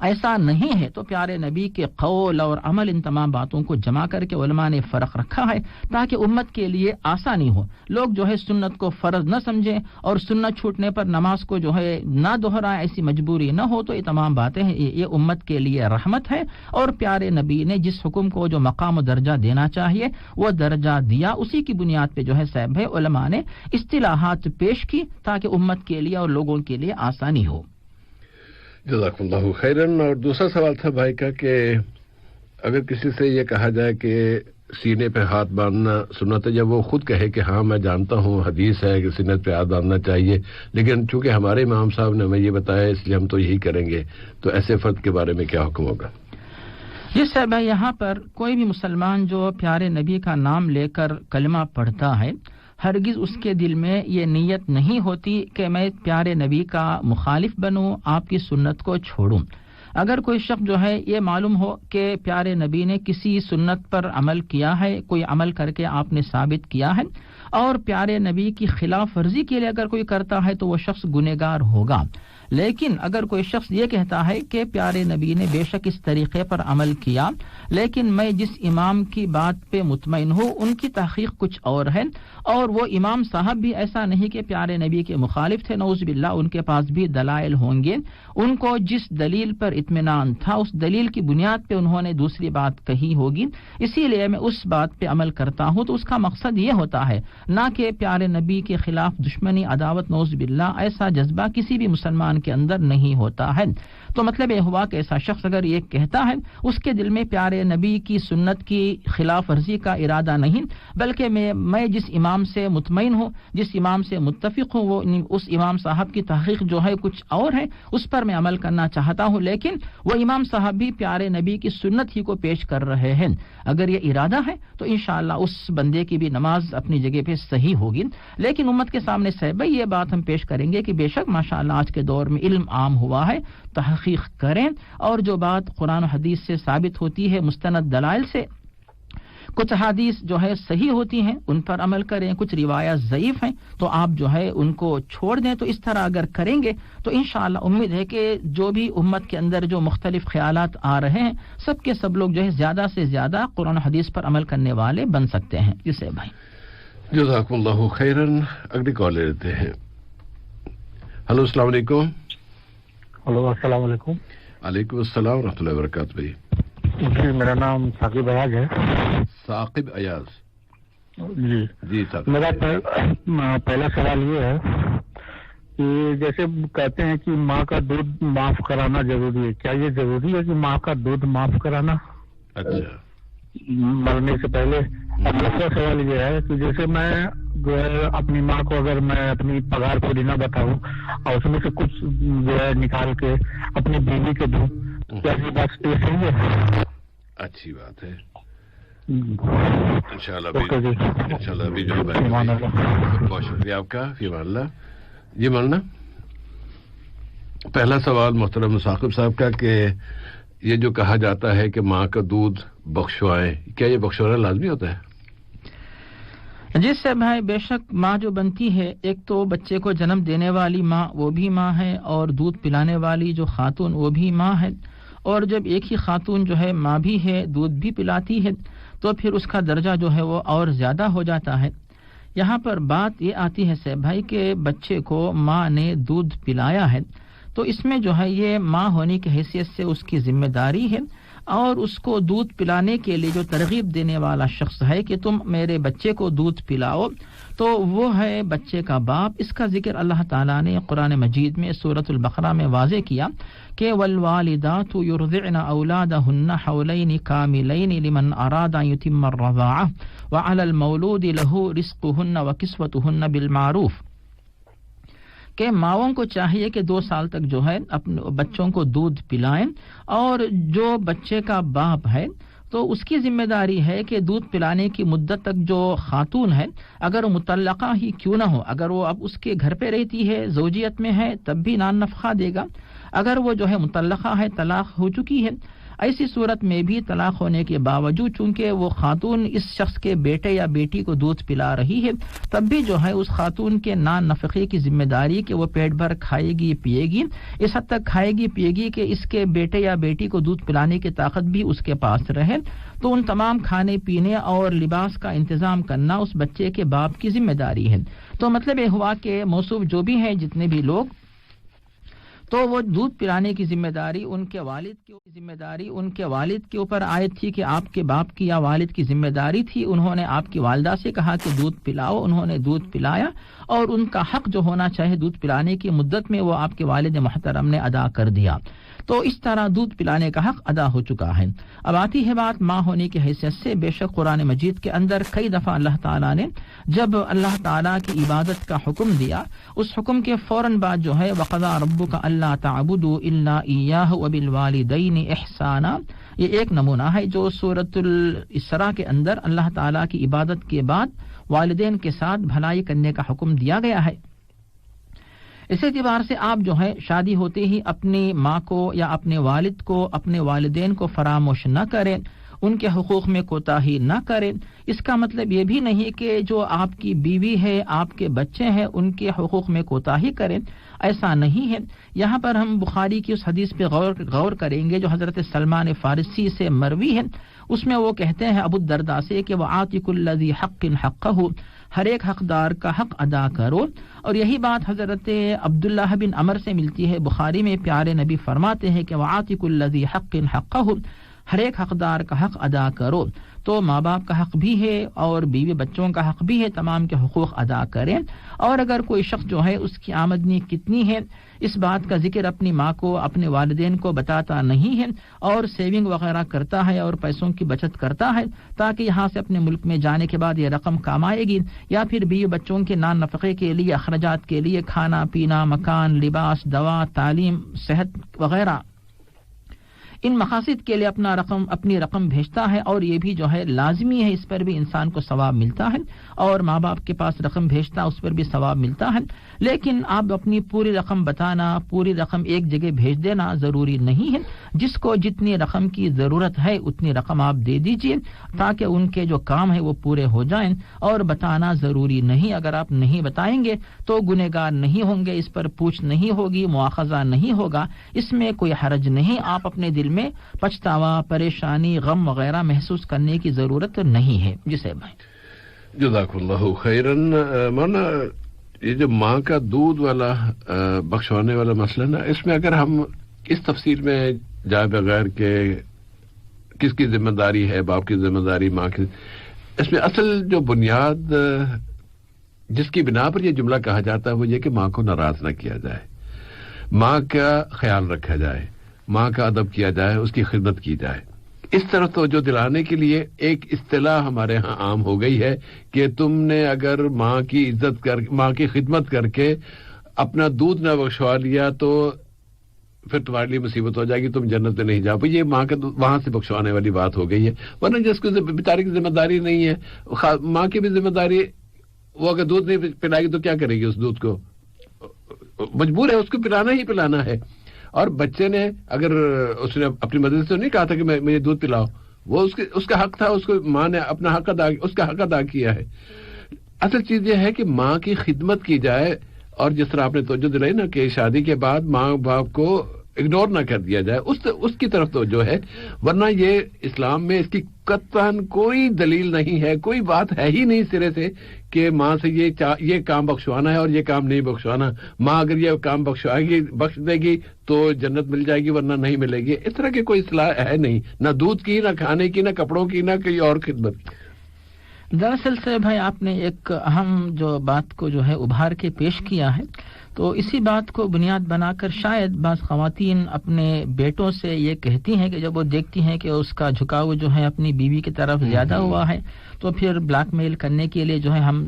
ایسا نہیں ہے. تو پیارے نبی کے قول اور عمل ان تمام باتوں کو جمع کر کے علماء نے فرق رکھا ہے تاکہ امت کے لیے آسانی ہو. لوگ جو ہے سنت کو فرض نہ سمجھیں اور سنت چھوٹنے پر نماز کو جو ہے نہ دہرائیں، ایسی مجبوری نہ ہو. تو یہ تمام باتیں ہیں، یہ امت کے لیے رحمت ہے، اور پیارے نبی نے جس حکم کو جو مقام و درجہ دینا چاہیے وہ درجہ دیا. اسی کی بنیاد پہ جو ہے صاحب ہے علماء نے اصطلاحات پیش کی تاکہ امت کے لیے اور لوگوں کے لیے آسانی ہو. جزاک اللہ خیرن. اور دوسرا سوال تھا بھائی کا کہ اگر کسی سے یہ کہا جائے کہ سینے پہ ہاتھ باندھنا سنت ہے، جب وہ خود کہے کہ ہاں میں جانتا ہوں حدیث ہے کہ سینے پہ ہاتھ باندھنا چاہیے، لیکن چونکہ ہمارے امام صاحب نے ہمیں یہ بتایا اس لیے ہم تو یہی کریں گے، تو ایسے فرد کے بارے میں کیا حکم ہوگا؟ جی صاحب، یہاں پر کوئی بھی مسلمان جو پیارے نبی کا نام لے کر کلمہ پڑھتا ہے، ہرگز اس کے دل میں یہ نیت نہیں ہوتی کہ میں پیارے نبی کا مخالف بنوں، آپ کی سنت کو چھوڑوں. اگر کوئی شخص جو ہے یہ معلوم ہو کہ پیارے نبی نے کسی سنت پر عمل کیا ہے، کوئی عمل کر کے آپ نے ثابت کیا ہے، اور پیارے نبی کی خلاف ورزی کے لیے اگر کوئی کرتا ہے تو وہ شخص گنہگار ہوگا. لیکن اگر کوئی شخص یہ کہتا ہے کہ پیارے نبی نے بے شک اس طریقے پر عمل کیا، لیکن میں جس امام کی بات پہ مطمئن ہوں ان کی تحقیق کچھ اور ہے، اور وہ امام صاحب بھی ایسا نہیں کہ پیارے نبی کے مخالف تھے، نعوذ باللہ ان کے پاس بھی دلائل ہوں گے، ان کو جس دلیل پر اطمینان تھا اس دلیل کی بنیاد پہ انہوں نے دوسری بات کہی ہوگی، اسی لیے میں اس بات پہ عمل کرتا ہوں. تو اس کا مقصد یہ ہوتا ہے نہ کہ پیارے نبی کے خلاف دشمنی، عداوت، نعوذ باللہ ایسا جذبہ کسی بھی مسلمان کے اندر نہیں ہوتا ہے. تو مطلب یہ ہوا کہ ایسا شخص اگر یہ کہتا ہے اس کے دل میں پیارے نبی کی سنت کی خلاف ورزی کا ارادہ نہیں، بلکہ میں جس امام سے مطمئن ہوں، جس امام سے متفق ہوں، وہ اس امام صاحب کی تحقیق جو ہے کچھ اور ہے، اس پر میں عمل کرنا چاہتا ہوں، لیکن وہ امام صاحب بھی پیارے نبی کی سنت ہی کو پیش کر رہے ہیں. اگر یہ ارادہ ہے تو انشاءاللہ اس بندے کی بھی نماز اپنی جگہ پہ صحیح ہوگی. لیکن امت کے سامنے صاحب یہ بات ہم پیش کریں گے کہ بے شک ماشاءاللہ آج کے دور میں علم عام ہوا ہے، تحقیق کریں، اور جو بات قرآن و حدیث سے ثابت ہوتی ہے مستند دلائل سے، کچھ حدیث جو ہے صحیح ہوتی ہیں ان پر عمل کریں، کچھ روایات ضعیف ہیں تو آپ جو ہے ان کو چھوڑ دیں. تو اس طرح اگر کریں گے تو انشاءاللہ امید ہے کہ جو بھی امت کے اندر جو مختلف خیالات آ رہے ہیں سب کے سب لوگ جو ہے زیادہ سے زیادہ قرآن و حدیث پر عمل کرنے والے بن سکتے ہیں. جسے بھائی جزاکم اللہ خیرن. اگلی کال لیتے ہیں. ہلو، السلام علیکم. ہلو، السلام علیکم. وعلیکم السلام ورحمۃ اللہ وبرکاتہ. بھائی جی، میرا نام ثاقب ایاز ہے. ثاقب ایاز جی جی صاحب. میرا پہلا سوال یہ ہے کہ جیسے کہتے ہیں کہ ماں کا دودھ معاف کرانا ضروری ہے، کیا یہ ضروری ہے کہ ماں کا دودھ معاف کرانا اچھا مرنے سے پہلے؟ اب دوسرا سوال یہ ہے کہ جیسے میں جو ہے اپنی ماں کو اگر میں اپنی پگار پوری نہ بتاؤں اور اس میں سے کچھ جو ہے نکال کے اپنی بیوی کو دوں، کیا یہ بات صحیح ہے؟ اچھی بات ہے. انشاءاللہ ابھی جو بہت شکریہ آپ کا. فی امان اللہ. جی مولانا، پہلا سوال محترم ثاقب صاحب کا کہ یہ جو کہا جاتا ہے کہ ماں کا دودھ بخشوائیں، کیا یہ بخشوانا لازمی ہوتا ہے؟ جس سے بھائی بے شک ماں جو بنتی ہے، ایک تو بچے کو جنم دینے والی ماں وہ بھی ماں ہے، اور دودھ پلانے والی جو خاتون وہ بھی ماں ہے، اور جب ایک ہی خاتون جو ہے ماں بھی ہے دودھ بھی پلاتی ہے تو پھر اس کا درجہ جو ہے وہ اور زیادہ ہو جاتا ہے. یہاں پر بات یہ آتی ہے سے بھائی کہ بچے کو ماں نے دودھ پلایا ہے تو اس میں جو ہے یہ ماں ہونے کی حیثیت سے اس کی ذمہ داری ہے، اور اس کو دودھ پلانے کے لیے جو ترغیب دینے والا شخص ہے کہ تم میرے بچے کو دودھ پلاؤ تو وہ ہے بچے کا باپ. اس کا ذکر اللہ تعالیٰ نے قرآن مجید میں سورۃ البقرہ میں واضح کیا کہ والوالدات یرضعن اولادهن حولین کاملین لمن اراد ان یتم الرضاعہ وعلی المولود له رزقهن وکسوتهن بالمعروف، کہ ماؤں کو چاہیے کہ 2 سال تک جو ہے اپنے بچوں کو دودھ پلائیں، اور جو بچے کا باپ ہے تو اس کی ذمہ داری ہے کہ دودھ پلانے کی مدت تک جو خاتون ہے، اگر وہ مطلقہ ہی کیوں نہ ہو، اگر وہ اب اس کے گھر پہ رہتی ہے، زوجیت میں ہے، تب بھی نان نفقہ دے گا. اگر وہ جو ہے مطلقہ ہے، طلاق ہو چکی ہے، ایسی صورت میں بھی طلاق ہونے کے باوجود چونکہ وہ خاتون اس شخص کے بیٹے یا بیٹی کو دودھ پلا رہی ہے، تب بھی جو ہے اس خاتون کے نان نفقے کی ذمہ داری کہ وہ پیٹ بھر کھائے گی پیے گی، اس حد تک کھائے گی پیے گی کہ اس کے بیٹے یا بیٹی کو دودھ پلانے کی طاقت بھی اس کے پاس رہے. تو ان تمام کھانے پینے اور لباس کا انتظام کرنا اس بچے کے باپ کی ذمہ داری ہے. تو مطلب یہ ہوا کہ موصوف جو بھی ہیں جتنے بھی لوگ، تو وہ دودھ پلانے کی ذمہ داری ان کے والد کے اوپر عائد تھی کہ آپ کے باپ کی یا والد کی ذمہ داری تھی. انہوں نے آپ کی والدہ سے کہا کہ دودھ پلاؤ، انہوں نے دودھ پلایا، اور ان کا حق جو ہونا چاہے دودھ پلانے کی مدت میں وہ آپ کے والد محترم نے ادا کر دیا. تو اس طرح دودھ پلانے کا حق ادا ہو چکا ہے. اب آتی ہے بات ماں ہونے کی حیثیت سے. بے شک قرآن مجید کے اندر کئی دفعہ اللہ تعالیٰ نے جب اللہ تعالیٰ کی عبادت کا حکم دیا، اس حکم کے فوراً بعد جو ہے وَقَضَىٰ رَبُّكَ أَلَّا تَعْبُدُوا إِلَّا إِيَّاهُ وَبِالْوَالِدَيْنِ إِحْسَانًا، یہ ایک نمونہ ہے جو سورۃ الاسراء کے اندر اللہ تعالیٰ کی عبادت کے بعد والدین کے ساتھ بھلائی کرنے کا حکم دیا گیا ہے. اس اعتبار سے آپ جو ہے شادی ہوتے ہی اپنی ماں کو یا اپنے والد کو، اپنے والدین کو فراموش نہ کریں، ان کے حقوق میں کوتاہی نہ کریں. اس کا مطلب یہ بھی نہیں کہ جو آپ کی بیوی ہے، آپ کے بچے ہیں، ان کے حقوق میں کوتاہی کریں، ایسا نہیں ہے. یہاں پر ہم بخاری کی اس حدیث پہ غور کریں گے جو حضرت سلمان فارسی سے مروی ہے. اس میں وہ کہتے ہیں ابو الدرداء سے کہ وَآتِ كُلَّ ذِي حَقٍّ حَقَّهُ، ہر ایک حقدار کا حق ادا کرو. اور یہی بات حضرت عبداللہ بن عمر سے ملتی ہے. بخاری میں پیارے نبی فرماتے ہیں کہ وَآتِ كُلَّ ذِي حَقٍّ حَقَّهُ، ہر ایک حقدار کا حق ادا کرو. تو ماں باپ کا حق بھی ہے اور بیوی بچوں کا حق بھی ہے، تمام کے حقوق ادا کریں. اور اگر کوئی شخص جو ہے اس کی آمدنی کتنی ہے اس بات کا ذکر اپنی ماں کو، اپنے والدین کو بتاتا نہیں ہے، اور سیونگ وغیرہ کرتا ہے اور پیسوں کی بچت کرتا ہے تاکہ یہاں سے اپنے ملک میں جانے کے بعد یہ رقم کام آئے گی، یا پھر بیوی بچوں کے نان نفقے کے لیے، اخراجات کے لیے، کھانا پینا، مکان، لباس، دوا، تعلیم، صحت وغیرہ، ان مقاصد کے لیے اپنی رقم بھیجتا ہے، اور یہ بھی جو ہے لازمی ہے، اس پر بھی انسان کو ثواب ملتا ہے. اور ماں باپ کے پاس رقم بھیجتا اس پر بھی ثواب ملتا ہے. لیکن آپ اپنی پوری رقم بتانا، پوری رقم ایک جگہ بھیج دینا ضروری نہیں ہے. جس کو جتنی رقم کی ضرورت ہے اتنی رقم آپ دے دیجئے تاکہ ان کے جو کام ہے وہ پورے ہو جائیں. اور بتانا ضروری نہیں، اگر آپ نہیں بتائیں گے تو گنہگار نہیں ہوں گے، اس پر پوچھ نہیں ہوگی، مواخذہ نہیں ہوگا، اس میں کوئی حرج نہیں. آپ اپنے دل میں پچھتاوا، پریشانی، غم وغیرہ محسوس کرنے کی ضرورت نہیں ہے. جسے بھائی جزاک اللہ خیرن. مولانا یہ جو ماں کا دودھ والا بخشوانے والا مسئلہ نا، اس میں اگر ہم اس تفصیل میں جائے بغیر کہ کس کی ذمہ داری ہے، باپ کی ذمہ داری، ماں کی، اس میں اصل جو بنیاد جس کی بنا پر یہ جملہ کہا جاتا ہے وہ یہ کہ ماں کو ناراض نہ کیا جائے، ماں کا خیال رکھا جائے، ماں کا ادب کیا جائے، اس کی خدمت کی جائے. اس طرح توجہ دلانے کے لیے ایک اصطلاح ہمارے ہاں عام ہو گئی ہے کہ تم نے اگر ماں کی عزت ماں کی خدمت کر کے اپنا دودھ نہ بخشوا لیا تو پھر تمہارے لیے مصیبت ہو جائے گی، تم جنت میں نہیں جاؤ. یہ ماں کا وہاں سے بخشوانے والی بات ہو گئی ہے. ورنہ جس کو بیچارے کی ذمہ داری نہیں ہے، ماں کی بھی ذمہ داری، وہ اگر دودھ نہیں پلائے گی تو کیا کرے گی؟ اس دودھ کو مجبور ہے، اس کو پلانا ہی پلانا ہے. اور بچے نے اگر اس نے اپنی مدد سے نہیں کہا تھا کہ مجھے دودھ پلاؤ، وہ اس کا حق تھا، اس کو ماں نے اپنا اس کا حق ادا کیا ہے. اصل چیز یہ ہے کہ ماں کی خدمت کی جائے، اور جس طرح آپ نے توجہ دلائی نا کہ شادی کے بعد ماں باپ کو اگنور نہ کر دیا جائے، اس کی طرف توجہ ہے. ورنہ یہ اسلام میں اس کی قطعاً کوئی دلیل نہیں ہے، کوئی بات ہے ہی نہیں سرے سے کہ ماں سے یہ کام بخشوانا ہے اور یہ کام نہیں بخشوانا. ماں اگر یہ کام بخش دے گی تو جنت مل جائے گی، ورنہ نہیں ملے گی. اس طرح کی کوئی اصلاح ہے نہیں، نہ دودھ کی، نہ کھانے کی، نہ کپڑوں کی، نہ کوئی اور خدمت کی. دراصل سے بھائی آپ نے ایک اہم جو بات کو جو ہے ابھار کے پیش کیا ہے، تو اسی بات کو بنیاد بنا کر شاید بعض خواتین اپنے بیٹوں سے یہ کہتی ہیں کہ جب وہ دیکھتی ہیں کہ اس کا جھکاؤ جو ہے اپنی بیوی کی طرف زیادہ ہوا ہے تو پھر بلیک میل کرنے کے لیے جو ہے ہم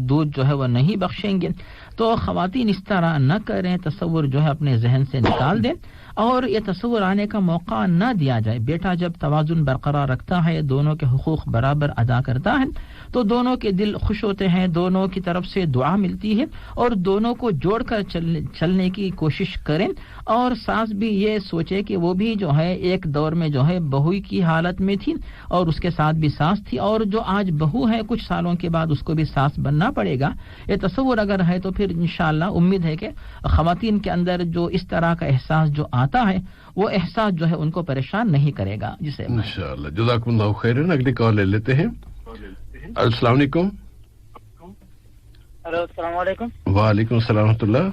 دودھ جو ہے وہ نہیں بخشیں گے. تو خواتین اس طرح نہ کریں, تصور جو ہے اپنے ذہن سے نکال دیں اور یہ تصور آنے کا موقع نہ دیا جائے. بیٹا جب توازن برقرار رکھتا ہے, دونوں کے حقوق برابر ادا کرتا ہے, تو دونوں کے دل خوش ہوتے ہیں, دونوں کی طرف سے دعا ملتی ہے اور دونوں کو جوڑ کر چلنے کی کوشش کریں. اور ساس بھی یہ سوچے کہ وہ بھی جو ہے ایک دور میں جو ہے بہو کی حالت میں تھی اور اس کے ساتھ بھی ساس تھی, اور جو آج بہو ہے کچھ سالوں کے بعد اس کو بھی ساس بننا پڑے گا. یہ تصور اگر ہے تو پھر انشاءاللہ امید ہے کہ خواتین کے اندر جو اس طرح کا احساس جو آتا ہے وہ احساس جو ہے ان کو پریشان نہیں کرے گا. جسے انشاءاللہ. جزاکم اللہ خیرن. اگلی کال لے لیتے ہیں. السلام علیکم. ہلو, السلام علیکم. وعلیکم السلام ورحمۃ اللہ.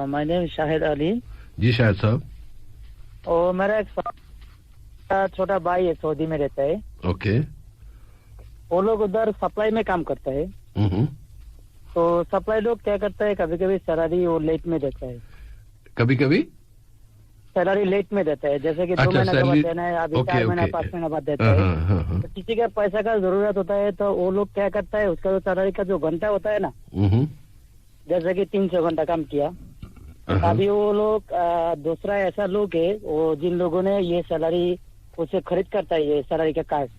مائی نیم شاہد علی. جی شاہد صاحب. اور میرا ایک چھوٹا بھائی ہے, سعودی میں رہتا ہے. اوکے. وہ لوگ ادھر سپلائی میں کام کرتا ہے. تو سپلائی لوگ کیا کرتا ہے, کبھی کبھی سیلری وہ لیٹ میں دیتا ہے, کبھی کبھی سیلری لیٹ میں دیتا ہے, جیسے کہ 2 مہینے کے بعد دینا ہے, ابھی 4 مہینے 5 مہینے بعد دیتا ہے. تو کسی کا پیسہ کا ضرورت ہوتا ہے تو وہ لوگ کیا کرتا ہے, اس کا جو سیلری کا جو گھنٹہ ہوتا ہے نا, جیسے کہ 300 گھنٹہ کام کیا, ابھی وہ لوگ دوسرا ایسا لوگ ہے وہ جن لوگوں نے یہ سیلری اسے خرید کرتا ہے, یہ سیلری کا کارڈ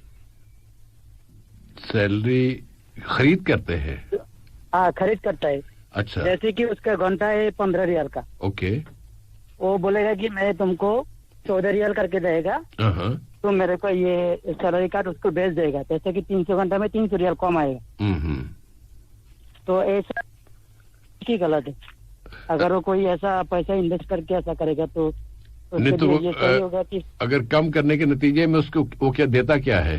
سیلری خرید کرتے ہیں. ہاں, خرید کرتا ہے. اچھا. جیسے کہ اس کا گھنٹہ ہے 15 ریال کا. اوکے. وہ بولے گا کہ میں تم کو 14 ریال کر کے دے گا, تو میرے کو یہ سیلری کارڈ اس کو بھیج دے گا, جیسے کہ 300 گھنٹہ میں 300 ریال کم آئے گا. تو ایسا کی غلط ہے. اگر وہ کوئی ایسا پیسہ انویسٹ کر کے ایسا کرے گا تو یہ صحیح ہوگا کہ اگر کم کرنے کے نتیجے میں اس کو وہ کیا دیتا کیا ہے,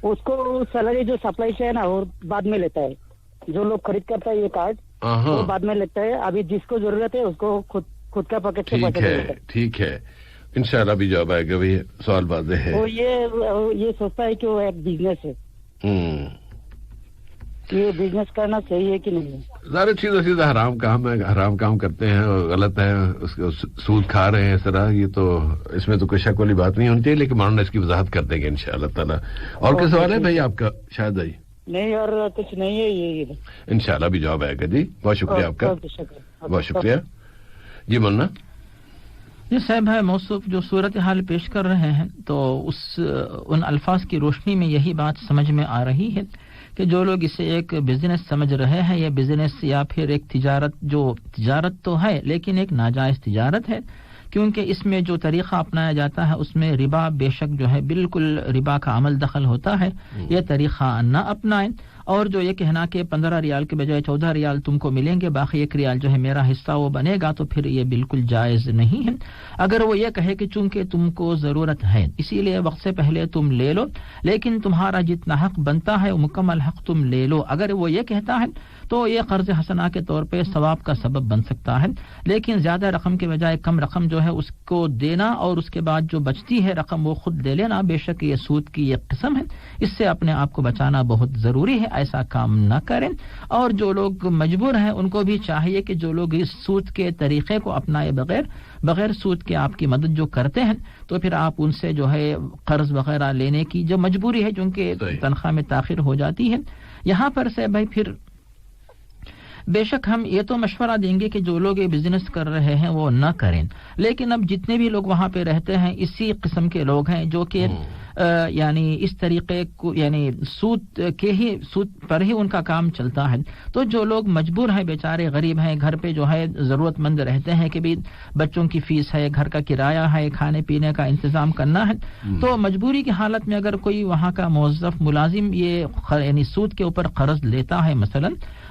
اس کو سیلری جو سپلائی سے ہے نا وہ بعد میں لیتا ہے. جو لوگ خرید کرتا ہے یہ کارڈ وہ بعد میں لیتا ہے. ابھی جس کو ضرورت ہے اس کو خود کا پاکٹ سے پیسہ دیتا ہے. ٹھیک ہے, انشاءاللہ بھی جواب آئے گا. بھائی سوال واضح ہے. وہ یہ سوچتا ہے کہ وہ ایک بزنس ہے, یہ بزنس کرنا صحیح ہے کہ نہیں. سارے چیزیں سیدھا حرام کام ہے, حرام کام کرتے ہیں اور غلط ہے, اس کو سود کھا رہے ہیں اس طرح. یہ تو اس میں تو کوئی شک والی بات نہیں ہونی چاہیے, لیکن ماننا اس کی وضاحت کر دیں گے انشاءاللہ تعالی. اور کیا سوال ہے بھائی آپ کا شاید بھائی؟ نہیں اور کچھ نہیں ہے, یہ انشاءاللہ بھی جواب آئے گا. جی بہت شکریہ آپ کا, بہت شکریہ. جی مولانا. جی صاحب ہے موصوف جو صورتحال پیش کر رہے ہیں تو ان الفاظ کی روشنی میں یہی بات سمجھ میں آ رہی ہے کہ جو لوگ اسے ایک بزنس سمجھ رہے ہیں, یہ بزنس یا پھر ایک تجارت, جو تجارت تو ہے لیکن ایک ناجائز تجارت ہے, کیونکہ اس میں جو طریقہ اپنایا جاتا ہے اس میں ربا بے شک جو ہے بالکل ربا کا عمل دخل ہوتا ہے. یہ طریقہ نہ اپنائیں. اور جو یہ کہنا کہ 15 ریال کے بجائے 14 ریال تم کو ملیں گے, باقی 1 ریال جو ہے میرا حصہ وہ بنے گا, تو پھر یہ بالکل جائز نہیں ہے. اگر وہ یہ کہے کہ چونکہ تم کو ضرورت ہے اسی لیے وقت سے پہلے تم لے لو, لیکن تمہارا جتنا حق بنتا ہے وہ مکمل حق تم لے لو, اگر وہ یہ کہتا ہے تو یہ قرض حسنہ کے طور پہ ثواب کا سبب بن سکتا ہے. لیکن زیادہ رقم کے بجائے کم رقم جو ہے اس کو دینا اور اس کے بعد جو بچتی ہے رقم وہ خود لے لینا, بے شک یہ سود کی ایک قسم ہے. اس سے اپنے آپ کو بچانا بہت ضروری ہے, ایسا کام نہ کریں. اور جو لوگ مجبور ہیں ان کو بھی چاہیے کہ جو لوگ اس سود کے طریقے کو اپنائے بغیر سود کے آپ کی مدد جو کرتے ہیں, تو پھر آپ ان سے جو ہے قرض وغیرہ لینے کی جو مجبوری ہے, چونکہ تنخواہ میں تاخیر ہو جاتی ہے. یہاں پر سے بھائی پھر بے شک ہم یہ تو مشورہ دیں گے کہ جو لوگ یہ بزنس کر رہے ہیں وہ نہ کریں, لیکن اب جتنے بھی لوگ وہاں پہ رہتے ہیں اسی قسم کے لوگ ہیں جو کہ یعنی اس طریقے کو یعنی سود پر ہی ان کا کام چلتا ہے. تو جو لوگ مجبور ہیں, بیچارے غریب ہیں, گھر پہ جو ہے ضرورت مند رہتے ہیں کہ بھی بچوں کی فیس ہے, گھر کا کرایہ ہے, کھانے پینے کا انتظام کرنا ہے, تو مجبوری کی حالت میں اگر کوئی وہاں کا موظف ملازم یہ یعنی سود کے اوپر قرض لیتا ہے مثلا,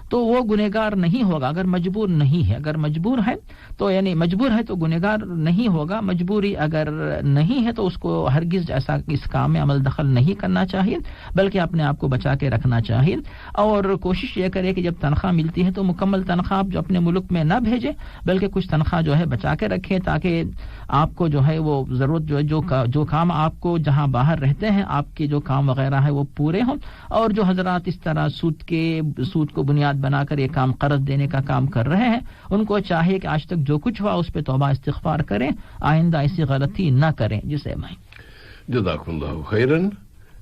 تو وہ گنہگار نہیں ہوگا اگر مجبور نہیں ہے. اگر مجبور ہے تو یعنی مجبور ہے تو گنہگار نہیں ہوگا. مجبوری اگر نہیں ہے تو اس کو ہرگز ایسا اس کام میں عمل دخل نہیں کرنا چاہیے, بلکہ اپنے آپ کو بچا کے رکھنا چاہیے. اور کوشش یہ کرے کہ جب تنخواہ ملتی ہے تو مکمل تنخواہ جو اپنے ملک میں نہ بھیجے, بلکہ کچھ تنخواہ جو ہے بچا کے رکھے, تاکہ آپ کو جو ہے وہ ضرورت جو کام آپ کو جہاں باہر رہتے ہیں آپ کے جو کام وغیرہ ہے وہ پورے ہوں. اور جو حضرات اس طرح سود کو بنیاد بنا کر یہ کام قرض دینے کا کام کر رہے ہیں, ان کو چاہیے کہ آج تک جو کچھ ہوا اس پہ توبہ استغفار کریں, آئندہ ایسی غلطی نہ کریں. جسے میں جزاک اللہ خیرن.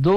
2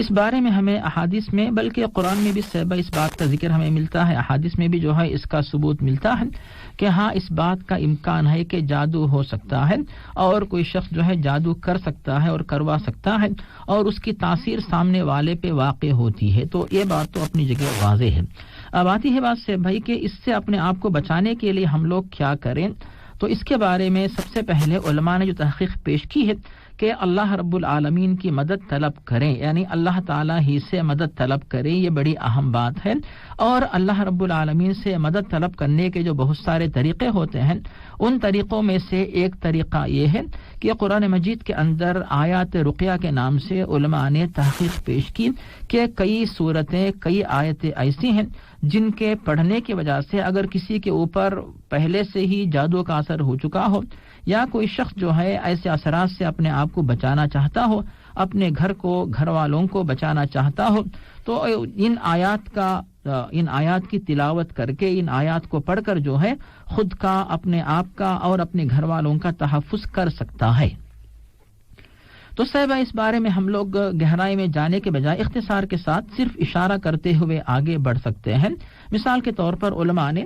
اس بارے میں ہمیں احادیث میں بلکہ قرآن میں بھی صحیح اس بات کا ذکر ہمیں ملتا ہے، احادیث میں بھی جو ہے اس کا ثبوت ملتا ہے کہ ہاں اس بات کا امکان ہے کہ جادو ہو سکتا ہے اور کوئی شخص جو ہے جادو کر سکتا ہے اور کروا سکتا ہے اور اس کی تاثیر سامنے والے پہ واقع ہوتی ہے، تو یہ بات تو اپنی جگہ واضح ہے۔ اب آتی ہے بات سے بھائی کہ اس سے اپنے آپ کو بچانے کے لیے ہم لوگ کیا کریں، تو اس کے بارے میں سب سے پہلے علماء نے جو تحقیق پیش کی ہے کہ اللہ رب العالمین کی مدد طلب کریں، یعنی اللہ تعالیٰ ہی سے مدد طلب کریں، یہ بڑی اہم بات ہے۔ اور اللہ رب العالمین سے مدد طلب کرنے کے جو بہت سارے طریقے ہوتے ہیں، ان طریقوں میں سے ایک طریقہ یہ ہے کہ قرآن مجید کے اندر آیات رقیہ کے نام سے علماء نے تحقیق پیش کی کہ کئی صورتیں، کئی آیتیں ایسی ہیں جن کے پڑھنے کی وجہ سے اگر کسی کے اوپر پہلے سے ہی جادو کا اثر ہو چکا ہو یا کوئی شخص جو ہے ایسے اثرات سے اپنے آپ کو بچانا چاہتا ہو، اپنے گھر کو، گھر والوں کو بچانا چاہتا ہو، تو ان آیات کی تلاوت کر کے، ان آیات کو پڑھ کر جو ہے خود کا، اپنے آپ کا اور اپنے گھر والوں کا تحفظ کر سکتا ہے۔ تو صاحبہ اس بارے میں ہم لوگ گہرائی میں جانے کے بجائے اختصار کے ساتھ صرف اشارہ کرتے ہوئے آگے بڑھ سکتے ہیں۔ مثال کے طور پر علماء نے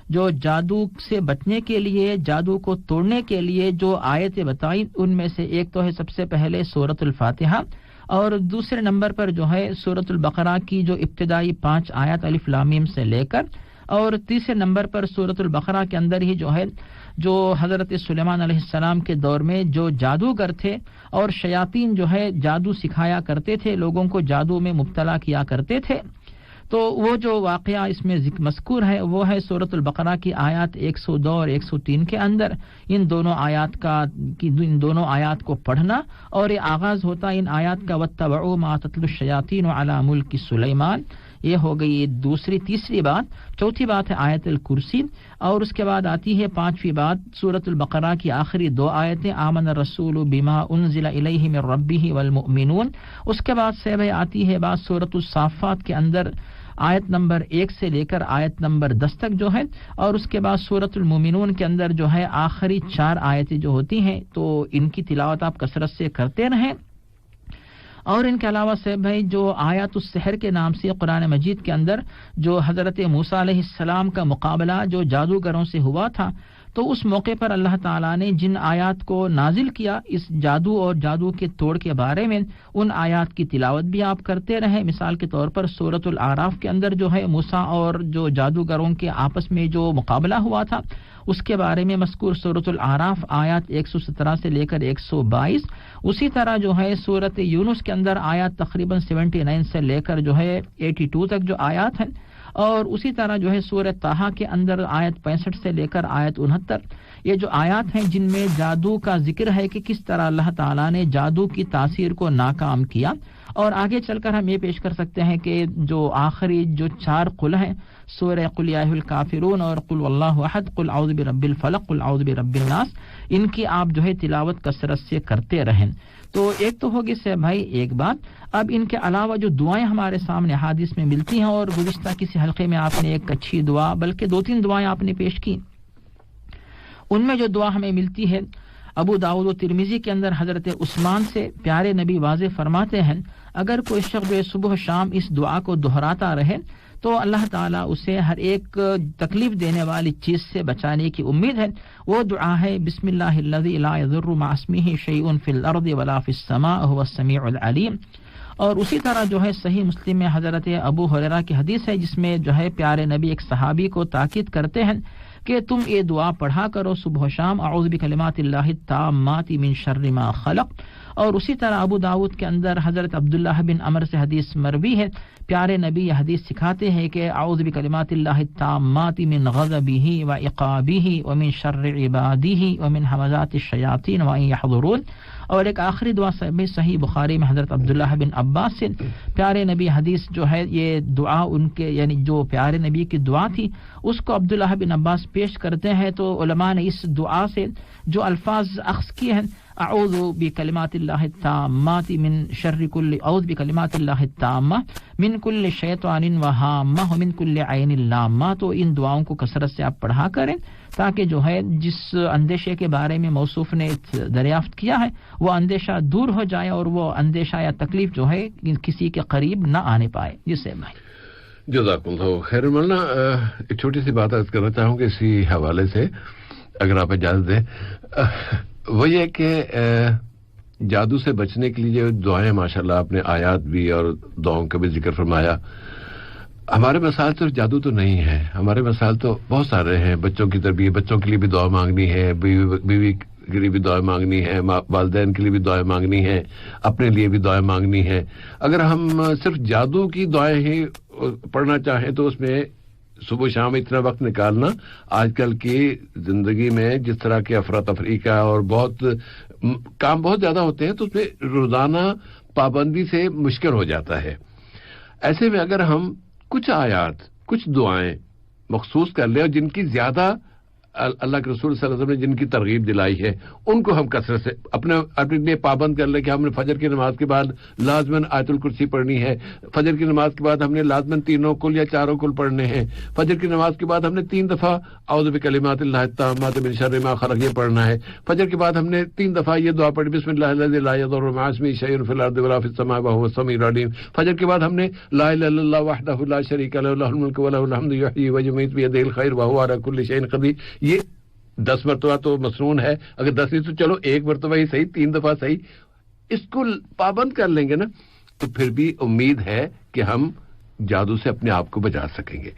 جو جادو سے بچنے کے لیے، جادو کو توڑنے کے لیے جو آیتیں بتائی، ان میں سے ایک تو ہے سب سے پہلے سورۃ الفاتحہ، اور دوسرے نمبر پر جو ہے سورۃ البقرہ کی جو ابتدائی 5 آیات الف لام میم سے لے کر، اور تیسرے نمبر پر سورۃ البقرہ کے اندر ہی جو ہے جو حضرت سلیمان علیہ السلام کے دور میں جو جادوگر تھے اور شیاطین جو ہے جادو سکھایا کرتے تھے، لوگوں کو جادو میں مبتلا کیا کرتے تھے، تو وہ جو واقعہ اس میں مذکور ہے وہ ہے سورۃ البقرہ کی آیات 102 اور 103 کے اندر ان دونوں آیات کو پڑھنا، اور یہ آغاز ہوتا ان آیات کا وَاتَّبَعُوا مَا تَتْلُو الشَّيَاطِينُ عَلَى مُلْكِ سُلَيْمَانَ، یہ ہو گئی تیسری بات۔ چوتھی بات ہے آیت الکرسی، اور اس کے بعد آتی ہے 5ویں بات سورۃ البقرہ کی آخری 2 آیتیں آمن الرسول بما انزل الیہ من ربہ والمؤمنون۔ اس کے بعد سے آتی ہے بات سورۃ الصافات کے اندر آیت نمبر 1 سے لے کر آیت نمبر 10 تک جو ہے، اور اس کے بعد سورۃ المومنون کے اندر جو ہے آخری 4 آیتیں جو ہوتی ہیں، تو ان کی تلاوت آپ کثرت سے کرتے رہیں۔ اور ان کے علاوہ سے بھائی جو آیات السحر کے نام سے قرآن مجید کے اندر جو حضرت موسیٰ علیہ السلام کا مقابلہ جو جادوگروں سے ہوا تھا، تو اس موقع پر اللہ تعالیٰ نے جن آیات کو نازل کیا اس جادو اور جادو کے توڑ کے بارے میں، ان آیات کی تلاوت بھی آپ کرتے رہیں۔ مثال کے طور پر سورۃ الاعراف کے اندر جو ہے موسیٰ اور جو جادوگروں کے آپس میں جو مقابلہ ہوا تھا، اس کے بارے میں مذکور سورۃ الاعراف آیات 117 سے لے کر 122۔ اسی طرح جو ہے سورۃ یونس کے اندر آیات تقریباً 79 سے لے کر جو ہے 82 تک جو آیات ہیں، اور اسی طرح جو ہے سورہ طٰہٰ کے اندر آیت 65 سے لے کر آیت 69، یہ جو آیات ہیں جن میں جادو کا ذکر ہے کہ کس طرح اللہ تعالیٰ نے جادو کی تاثیر کو ناکام کیا۔ اور آگے چل کر ہم یہ پیش کر سکتے ہیں کہ جو آخری جو 4 قل ہیں، سورہ قل یا ایھا الکافرون اور قل واللہ احد، قل اعوذ برب الفلق، قل اعوذ برب الناس، ان کی آپ جو ہے تلاوت کثرت سے کرتے رہیں۔ تو ایک تو ہوگی سے بھائی ایک بات۔ اب ان کے علاوہ جو دعائیں ہمارے سامنے حدیث میں ملتی ہیں، اور گزشتہ کسی حلقے میں آپ نے ایک اچھی دعا، بلکہ 2-3 دعائیں آپ نے پیش کی، ان میں جو دعا ہمیں ملتی ہے ابو داؤد و ترمذی کے اندر حضرت عثمان سے پیارے نبی واضح فرماتے ہیں، اگر کوئی شخص جو صبح و شام اس دعا کو دہراتا رہے تو اللہ تعالیٰ اسے ہر ایک تکلیف دینے والی چیز سے بچانے کی امید ہے۔ وہ دعا ہے بسم اللہ الذی لا یضر مع اسمہ شیء فی الارض ولا فی السماء هو السمیع العلیم۔ اور اسی طرح جو ہے صحیح مسلم میں حضرت ابو ہریرہ کی حدیث ہے جس میں جو ہے پیارے نبی ایک صحابی کو تاکید کرتے ہیں کہ تم یہ دعا پڑھا کرو صبح و شام، اعوذ بکلمات اللہ التامات من شر ما خلق۔ اور اسی طرح ابو داؤد کے اندر حضرت عبداللہ بن عمر سے حدیث مروی ہے، پیارے نبی یہ حدیث سکھاتے ہیں کہ اعوذ بکلمات اللہ التامات من غضبہ وعقابہ ومن شر عبادہ ومن همزات الشیاطین وان یحضرون۔ اور ایک آخری دعا صحیح بخاری میں حضرت عبداللہ بن عباس سے پیارے نبی حدیث جو ہے، یہ دعا ان کے یعنی جو پیارے نبی کی دعا تھی اس کو عبداللہ بن عباس پیش کرتے ہیں، تو علماء نے اس دعا سے جو الفاظ اخذ کیے ہیں، اعوذ بکلمات اللہ التامات من شر کل اعوذ بکلمات اللہ التامہ من کل شیطان وہامہ ومن کل عین لامہ. تو ان دعاؤں کو کثرت سے آپ پڑھا کریں تاکہ جو ہے جس اندیشے کے بارے میں موصوف نے دریافت کیا ہے وہ اندیشہ دور ہو جائے اور وہ اندیشہ یا تکلیف جو ہے کسی کے قریب نہ آنے پائے. جس سے میں جزاک اللہ خیر. مولانا ایک چھوٹی سی بات عرض کرنا چاہوں گا اسی حوالے سے اگر آپ اجازت دیں. وہ یہ کہ جادو سے بچنے کے لیے دعائیں ماشاءاللہ آپ نے آیات بھی اور دعاؤں کا بھی ذکر فرمایا. ہمارے مسائل صرف جادو تو نہیں ہے, ہمارے مسائل تو بہت سارے ہیں. بچوں کی تربیت, بچوں کے لیے بھی دعا مانگنی ہے, بیوی کے لیے بھی دعائیں مانگنی ہے, والدین کے لیے بھی دعائیں مانگنی ہے, اپنے لیے بھی دعائیں مانگنی ہے. اگر ہم صرف جادو کی دعائیں ہی پڑھنا چاہیں تو اس میں صبح شام اتنا وقت نکالنا آج کل کی زندگی میں جس طرح کے افراتفری کا اور بہت کام بہت زیادہ ہوتے ہیں تو اس میں روزانہ پابندی سے مشکل ہو جاتا ہے. ایسے میں اگر ہم کچھ آیات, کچھ دعائیں مخصوص کر لیں اور جن کی زیادہ اللہ کے رسول صلی اللہ علیہ وسلم نے جن کی ترغیب دلائی ہے ان کو ہم کثرت سے اپنے لیے پابند کر لیں کہ ہم نے فجر کی نماز کے بعد لازماً آیت الکرسی پڑھنی ہے, فجر کی نماز کے بعد ہم نے لازماً تینوں کل یا چاروں کل پڑھنے ہیں, فجر کی نماز کے بعد ہم نے 3 دفعہ اعوذ بکلمات اللہ التامات من شر ما خلق یہ پڑھنا ہے, فجر کے بعد ہم نے 3 دفعہ یہ دعا پڑھی بسم اللہ الذی لا یضر مع اسمہ شیء فی الارض ولا فی السماء وهو السمیع العلیم. فجر کے بعد ہم نے لا الہ الا اللہ وحدہ لا شریک له له الملک وله الحمد یحیی ویمیت بیدہ الخیر وهو علی کل شیء قدیر. یہ 10 مرتبہ تو مسنون ہے, اگر 10 نہیں تو چلو 1 مرتبہ ہی صحیح, 3 دفعہ صحیح, اس کو پابند کر لیں گے نا تو پھر بھی امید ہے کہ ہم جادو سے اپنے آپ کو بچا سکیں گے.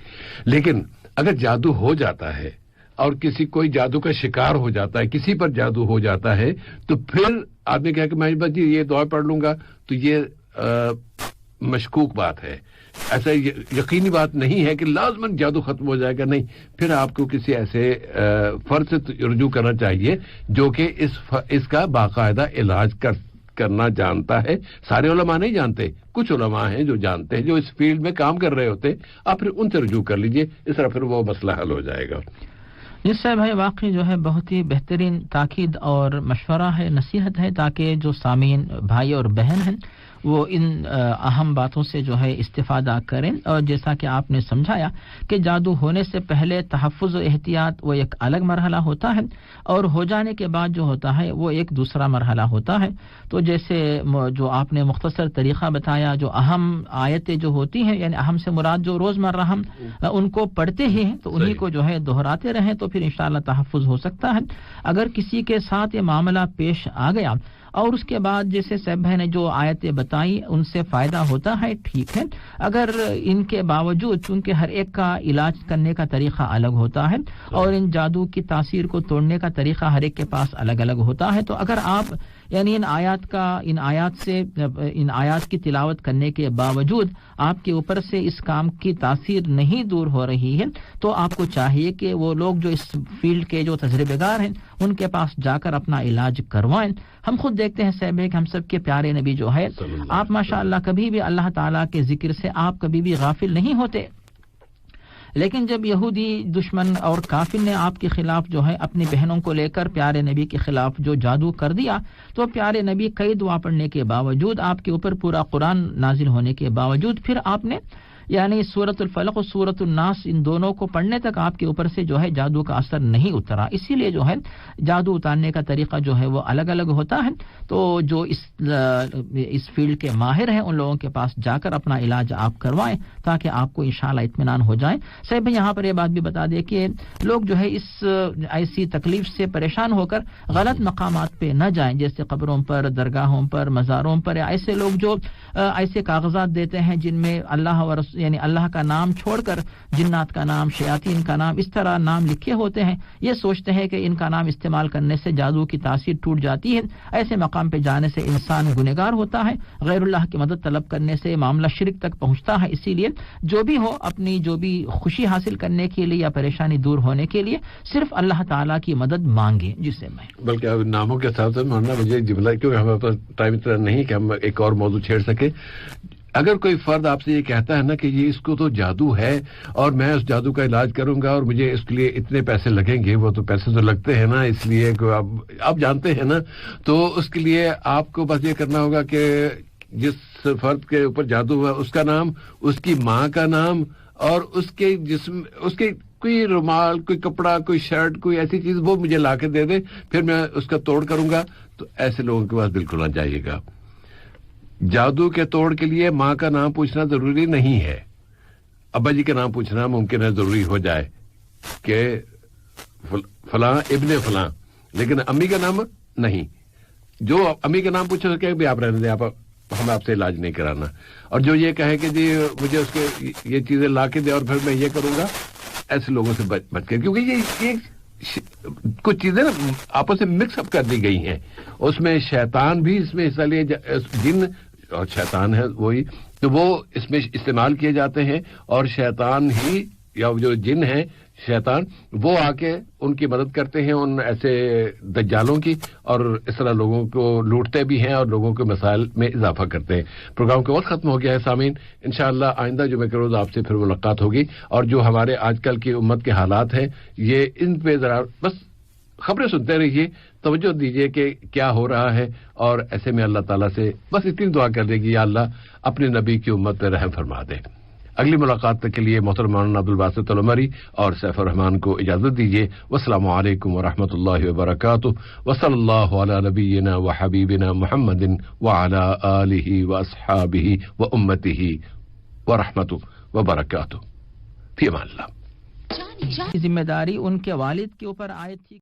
لیکن اگر جادو ہو جاتا ہے اور کسی کوئی جادو کا شکار ہو جاتا ہے, کسی پر جادو ہو جاتا ہے, تو پھر آدمی کہا کہ میں بس یہ دعا پڑھ لوں گا تو یہ مشکوک بات ہے. ایسا یقینی بات نہیں ہے کہ لازماً جادو ختم ہو جائے گا, نہیں. پھر آپ کو کسی ایسے فرد سے رجوع کرنا چاہیے جو کہ اس کا باقاعدہ علاج کرنا جانتا ہے. سارے علماء نہیں جانتے, کچھ علماء ہیں جو جانتے ہیں, جو اس فیلڈ میں کام کر رہے ہوتے. آپ پھر ان سے رجوع کر لیجئے, اس طرح پھر وہ مسئلہ حل ہو جائے گا. جس سے بھائی واقعی جو ہے بہت ہی بہترین تاکید اور مشورہ ہے, نصیحت ہے, تاکہ جو سامعین بھائی اور بہن ہیں وہ ان اہم باتوں سے جو ہے استفادہ کریں. اور جیسا کہ آپ نے سمجھایا کہ جادو ہونے سے پہلے تحفظ و احتیاط وہ ایک الگ مرحلہ ہوتا ہے اور ہو جانے کے بعد جو ہوتا ہے وہ ایک دوسرا مرحلہ ہوتا ہے. تو جیسے جو آپ نے مختصر طریقہ بتایا, جو اہم آیتیں جو ہوتی ہیں یعنی اہم سے مراد جو روزمرہ ہم ان کو پڑھتے ہی ہیں تو انہی کو جو ہے دہراتے رہیں تو پھر انشاءاللہ تحفظ ہو سکتا ہے. اگر کسی کے ساتھ یہ معاملہ پیش آ گیا اور اس کے بعد جیسے صاحب بھائی نے جو آیتیں بتائی ان سے فائدہ ہوتا ہے, ٹھیک ہے. اگر ان کے باوجود چونکہ ہر ایک کا علاج کرنے کا طریقہ الگ ہوتا ہے اور ان جادو کی تاثیر کو توڑنے کا طریقہ ہر ایک کے پاس الگ الگ ہوتا ہے, تو اگر آپ یعنی ان آیات کی تلاوت کرنے کے باوجود آپ کے اوپر سے اس کام کی تاثیر نہیں دور ہو رہی ہے تو آپ کو چاہیے کہ وہ لوگ جو اس فیلڈ کے جو تجربے کار ہیں ان کے پاس جا کر اپنا علاج کروائیں. ہم خود دیکھتے ہیں صاحب کہ ہم سب کے پیارے نبی جو ہے آپ ماشاءاللہ کبھی بھی اللہ تعالیٰ کے ذکر سے آپ کبھی بھی غافل نہیں ہوتے, لیکن جب یہودی دشمن اور کافر نے آپ کے خلاف جو ہے اپنی بہنوں کو لے کر پیارے نبی کے خلاف جو جادو کر دیا تو پیارے نبی کئی دعا پڑھنے کے باوجود, آپ کے اوپر پورا قرآن نازل ہونے کے باوجود پھر آپ نے یعنی سورۃ الفلق اور سورۃ الناس ان دونوں کو پڑھنے تک آپ کے اوپر سے جو ہے جادو کا اثر نہیں اترا. اسی لیے جو ہے جادو اتارنے کا طریقہ جو ہے وہ الگ الگ ہوتا ہے. تو جو اس فیلڈ کے ماہر ہیں ان لوگوں کے پاس جا کر اپنا علاج آپ کروائیں تاکہ آپ کو انشاءاللہ اطمینان ہو جائے. صاحب یہاں پر یہ بات بھی بتا دے کہ لوگ جو ہے اس ایسی تکلیف سے پریشان ہو کر غلط مقامات پہ نہ جائیں, جیسے قبروں پر, درگاہوں پر, مزاروں پر. ایسے لوگ جو ایسے کاغذات دیتے ہیں جن میں اللہ و یعنی اللہ کا نام چھوڑ کر جنات کا نام, شیاطین کا نام, اس طرح نام لکھے ہوتے ہیں, یہ سوچتے ہیں کہ ان کا نام استعمال کرنے سے جادو کی تاثیر ٹوٹ جاتی ہے. ایسے مقام پہ جانے سے انسان گنہگار ہوتا ہے, غیر اللہ کی مدد طلب کرنے سے معاملہ شرک تک پہنچتا ہے. اسی لیے جو بھی ہو اپنی جو بھی خوشی حاصل کرنے کے لیے یا پریشانی دور ہونے کے لیے صرف اللہ تعالیٰ کی مدد مانگے. جس سے میں بلکہ ناموں کے ساتھ ماننا مجھے جملہ کیونکہ ہمارے پاس ٹائم اتنا نہیں کہ ہم ایک اور موضوع چھیڑ سکے. اگر کوئی فرد آپ سے یہ کہتا ہے نا کہ یہ اس کو تو جادو ہے اور میں اس جادو کا علاج کروں گا اور مجھے اس کے لیے اتنے پیسے لگیں گے، وہ تو پیسے تو لگتے ہیں نا، اس لیے آپ جانتے ہیں نا، تو اس کے لیے آپ کو بس یہ کرنا ہوگا کہ جس فرد کے اوپر جادو ہے اس کا نام، اس کی ماں کا نام اور اس کے جسم، اس کے کوئی رومال، کوئی کپڑا، کوئی شرٹ، کوئی ایسی چیز وہ مجھے لا کے دے دے، پھر میں اس کا توڑ کروں گا. تو ایسے لوگوں کے پاس بالکل نہ جائیے گا. جادو کے توڑ کے لیے ماں کا نام پوچھنا ضروری نہیں ہے، ابا جی کا نام پوچھنا ممکن ہے ضروری ہو جائے کہ فلاں ابن فلاں، لیکن امی کا نام نہیں. جو امی کا نام پوچھے کہ بھی آپ رہنے دیں، ہم آپ سے علاج نہیں کرانا. اور جو یہ کہے کہ جی مجھے اس کے یہ چیزیں لا کے دے اور پھر میں یہ کروں گا، ایسے لوگوں سے بچ کے، کیونکہ یہ کچھ چیزیں نا آپس میں مکس اپ کر دی گئی ہیں. اس میں شیطان بھی اس میں حصہ لیے، جن اور شیطان ہے وہی، تو وہ اس میں استعمال کیے جاتے ہیں. اور شیطان ہی یا جو جن ہیں شیطان، وہ آ کے ان کی مدد کرتے ہیں ان ایسے دجالوں کی، اور اس طرح لوگوں کو لوٹتے بھی ہیں اور لوگوں کے مسائل میں اضافہ کرتے ہیں. پروگرام کا وقت ختم ہو گیا ہے سامعین. انشاءاللہ آئندہ جمعہ کے روز آپ سے پھر ملاقات ہوگی، اور جو ہمارے آج کل کی امت کے حالات ہیں یہ ان پہ ذرا بس خبریں سنتے رہیے، توجہ دیجیے کہ کیا ہو رہا ہے، اور ایسے میں اللہ تعالیٰ سے بس اتنی دعا کر دے گی، یا اللہ اپنے نبی کی امت پہ رحم فرما دے. اگلی ملاقات تک کے لیے محترم مولانا عبدالباسط العمری اور سیف الرحمان کو اجازت دیجیے. والسلام علیکم ورحمۃ اللہ وبرکاتہ. وصلی اللہ علی نبینا و حبیبنا محمد وعلی آلہ واصحابہ وامتہ ورحمۃ وبرکاتہ. فی امان اللہ. ذمہ داری ان کے والد کے اوپر عائد تھی.